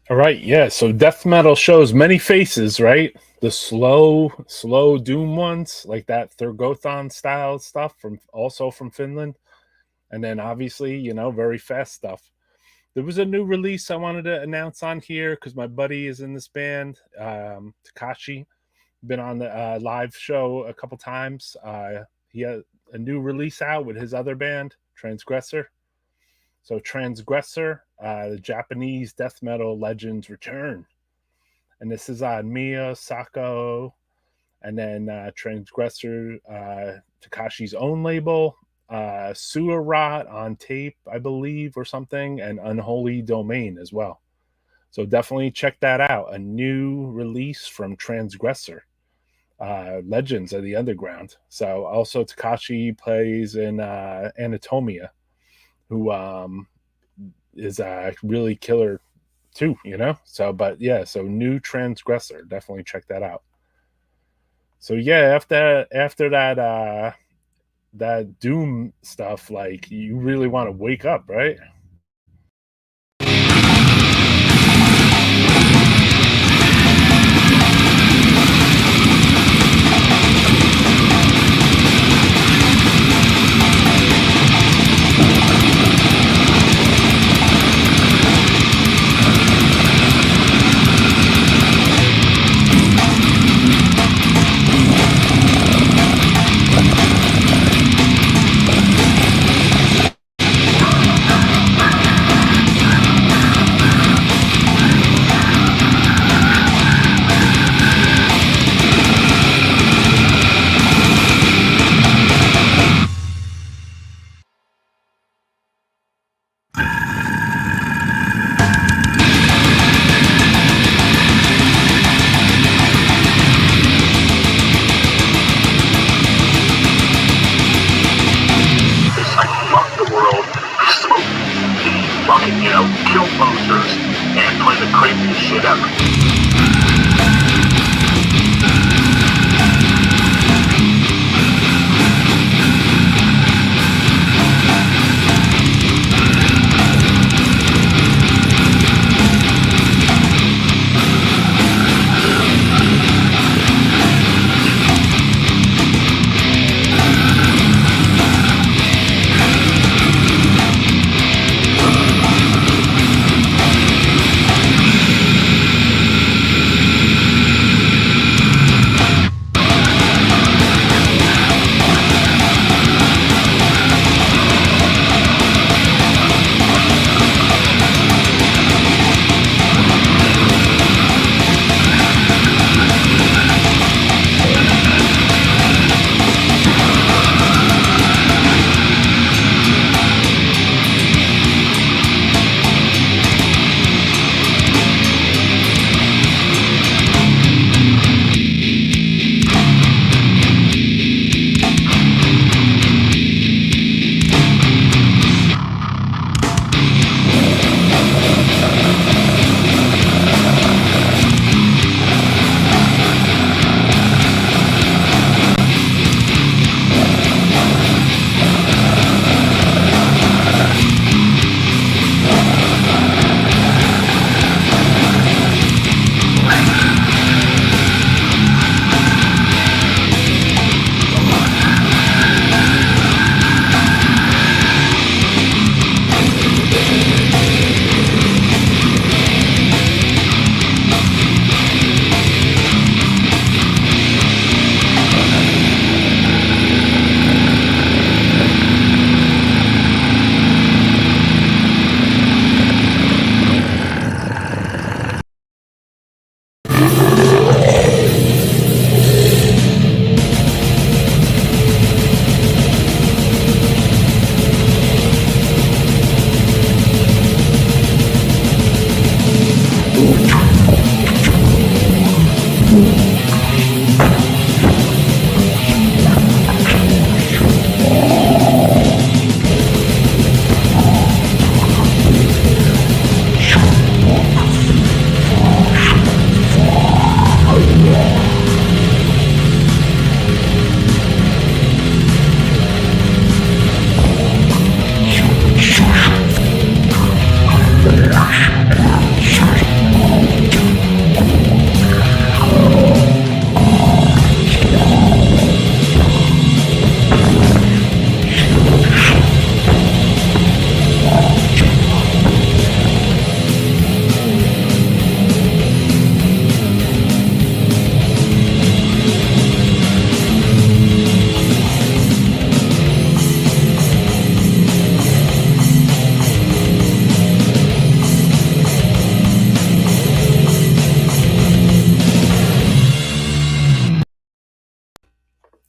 All right, yeah. So death metal shows many faces, right? The slow doom ones, like that Thurgothon style stuff from Finland, and then obviously, very fast stuff. There was a new release I wanted to announce on here because my buddy is in this band, Takashi. Been on the live show a couple times. He had a new release out with his other band, Transgressor. So Transgressor, the Japanese death metal legends return, and this is on Mia Sako, and then Transgressor, Takashi's own label, Sewer Rot on tape, I believe, or something, and Unholy Domain as well. So definitely check that out. A new release from Transgressor, Legends of the Underground. So also Takashi plays in Anatomia, who is really killer too, So, but yeah, so new Transgressor, definitely check that out. So yeah, after that Doom stuff, like you really want to wake up, right?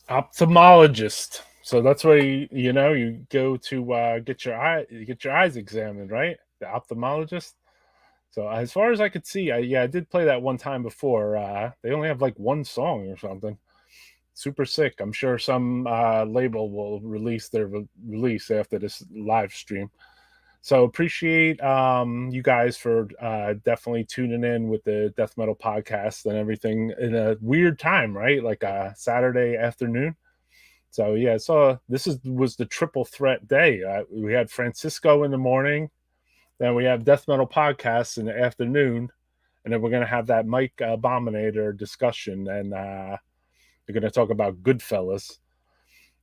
Ophthalmologist. So that's where you go to get your eyes examined, right? The ophthalmologist. So as far as I could see, I did play that one time before. They only have like one song or something. Super sick. I'm sure some label will release their release after this live stream. So appreciate you guys for definitely tuning in with the death metal podcast and everything in a weird time, right? Like a Saturday afternoon. So yeah, was the triple threat day. We had Francisco in the morning, then we have death metal podcasts in the afternoon, and then we're gonna have that Mike Abominator discussion, and we're gonna talk about Goodfellas.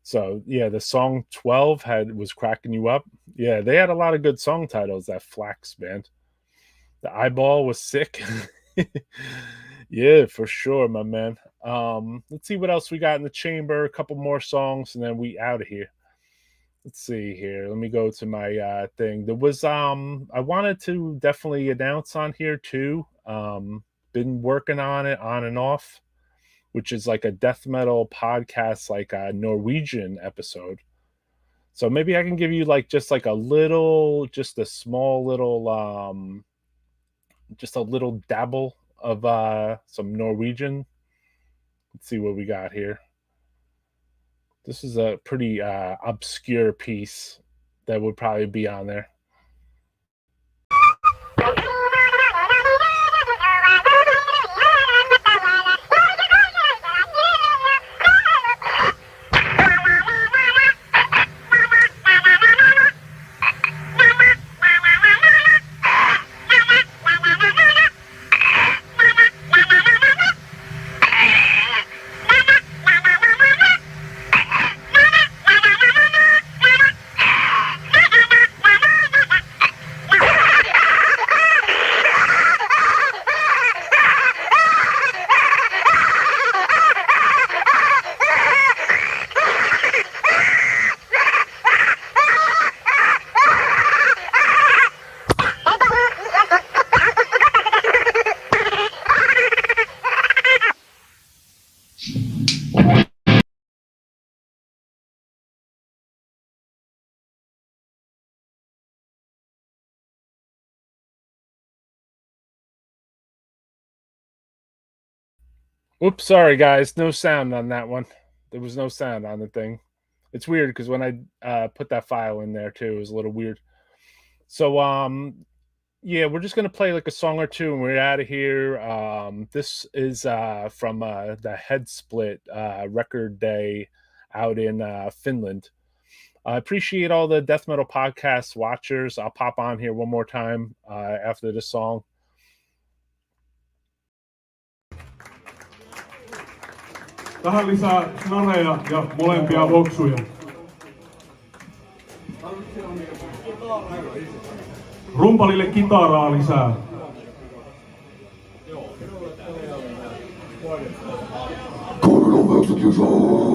So yeah, the song 12 was cracking you up. Yeah, they had a lot of good song titles, that Flax band. The Eyeball was sick. Yeah, for sure, my man. Let's see what else we got in the chamber. A couple more songs, and then we out of here. Let's see here. Let me go to my thing. There was I wanted to definitely announce on here too. Been working on it on and off, which is like a death metal podcast, like a Norwegian episode. So maybe I can give you just a small little just a little dabble of some Norwegian. Let's see what we got here. This is a pretty obscure piece that would probably be on there. Whoops, sorry guys, no sound on that one. There was no sound on the thing. It's weird because when I put that file in there too, it was a little weird. So yeah, we're just gonna play like a song or two and we're out of here. This is from the Head Split record day out in Finland. I appreciate all the death metal podcast watchers. I'll pop on here one more time after this song. Tähän lisää snareja ja molempia voksuja. Rumpalille kitaraa lisää. Cardinal of execution!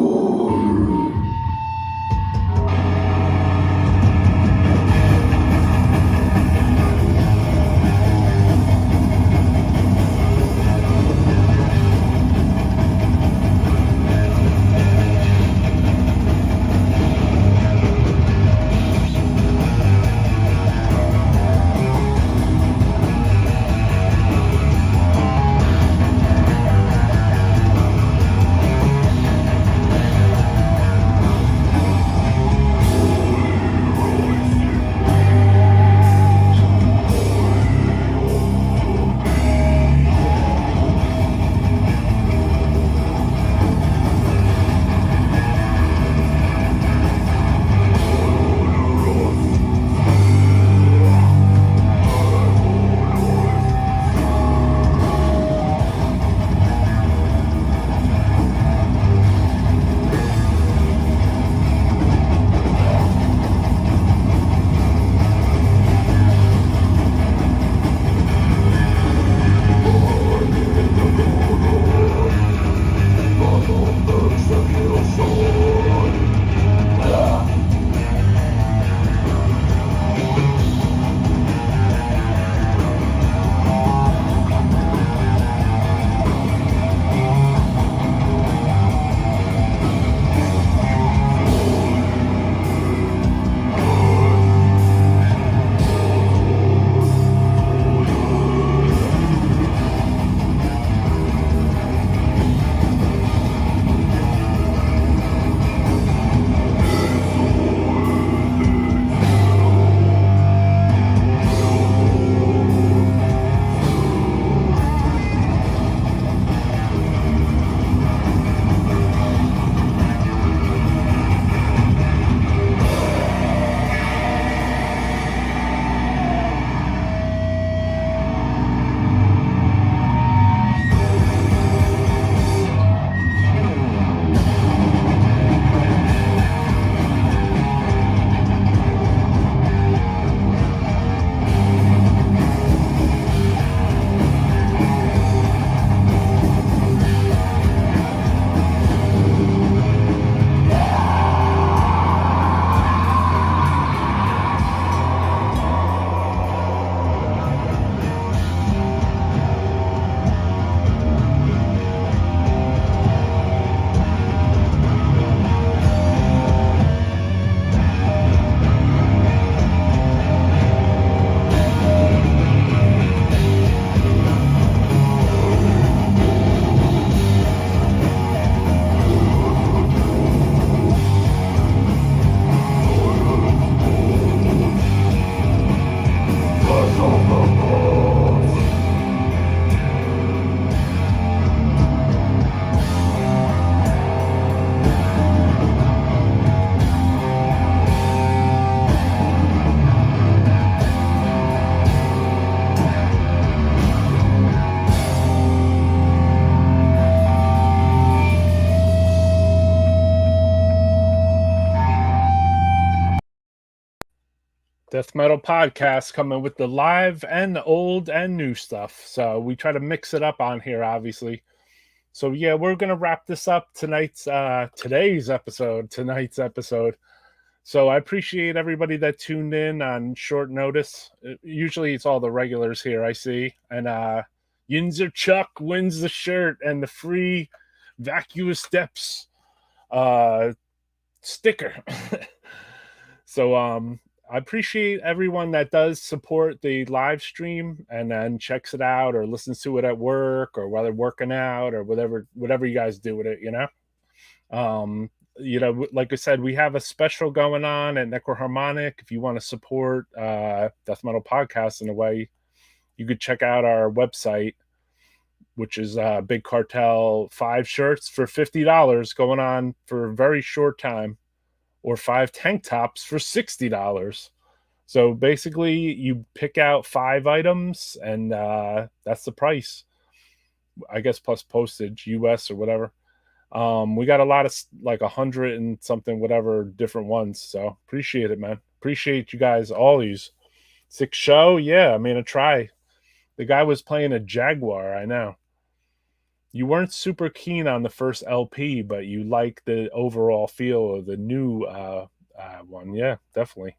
Death Metal Podcast coming with the live and the old and new stuff. So we try to mix it up on here, obviously. So yeah, we're gonna wrap this up tonight's episode. So I appreciate everybody that tuned in on short notice. Usually it's all the regulars here I see. And Yinzer Chuck wins the shirt and the free Vacuous Steps sticker. So I appreciate everyone that does support the live stream and then checks it out or listens to it at work or while they're working out or whatever you guys do with it, like I said, we have a special going on at Necroharmonic. If you want to support Death Metal Podcast in a way, you could check out our website, which is Big Cartel 5 shirts for $50 going on for a very short time, or 5 tank tops for $60. So basically you pick out 5 items and that's the price, I guess, plus postage, US or whatever. We got a lot of like 100 and something, whatever, different ones. So appreciate it, man. Appreciate you guys, all these. 6 show. Yeah, I mean, a try. The guy was playing a Jaguar, I know. You weren't super keen on the first LP, but you like the overall feel of the new one. Yeah, definitely.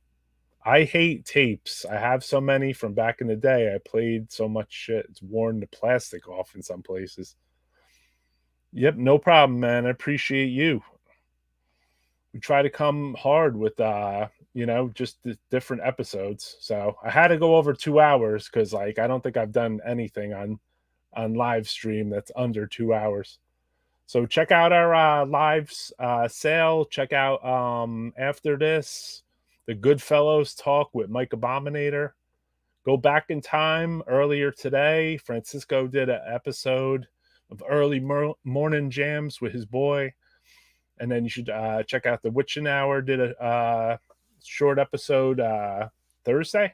I hate tapes. I have so many from back in the day. I played so much shit. It's worn the plastic off in some places. Yep, no problem, man. I appreciate you. We try to come hard with, just the different episodes. So I had to go over 2 hours because, I don't think I've done anything on live stream that's under 2 hours. So check out our live sale. Check out after this, the Goodfellows talk with Mike Abominator. Go back in time earlier today. Francisco did an episode of early morning jams with his boy. And then you should check out the Witching Hour did a short episode Thursday.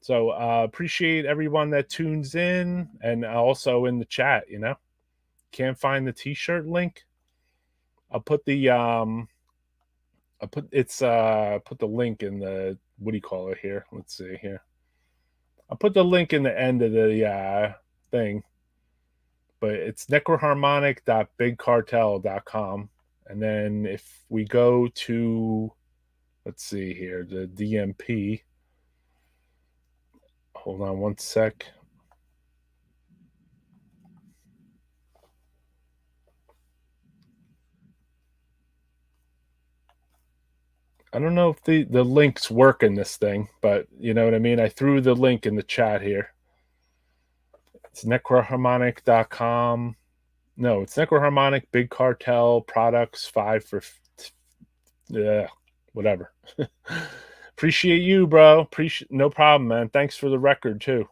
So appreciate everyone that tunes in and also in the chat, Can't find the t-shirt link. I'll put the put the link in the, what do you call it here? Let's see here. I'll put the link in the end of the thing. But it's necroharmonic.bigcartel.com. And then if we go to, let's see here, the DMP. Hold on one sec. I don't know if the links work in this thing, but you know what I mean? I threw the link in the chat here. It's necroharmonic.com. No, it's Necroharmonic Big Cartel Products 5 for whatever. Appreciate you, bro. No problem, man. Thanks for the record too.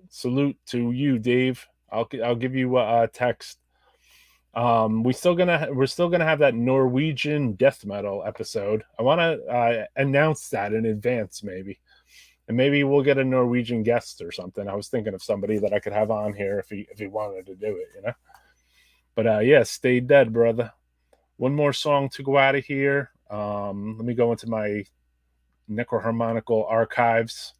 Salute to you, Dave. I'll give you a text. We're still gonna have that Norwegian death metal episode. I want to announce that in advance, maybe, and maybe we'll get a Norwegian guest or something. I was thinking of somebody that I could have on here if he wanted to do it, But yeah, stay dead, brother. One more song to go out of here. Let me go into my Necroharmonical archives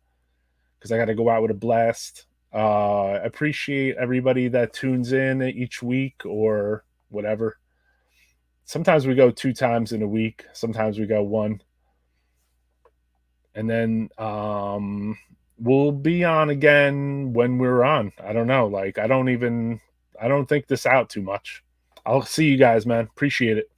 because I got to go out with a blast. Appreciate everybody that tunes in each week or whatever. Sometimes we go 2 times in a week. Sometimes we go 1. And then we'll be on again when we're on. I don't know. I don't think this out too much. I'll see you guys, man. Appreciate it.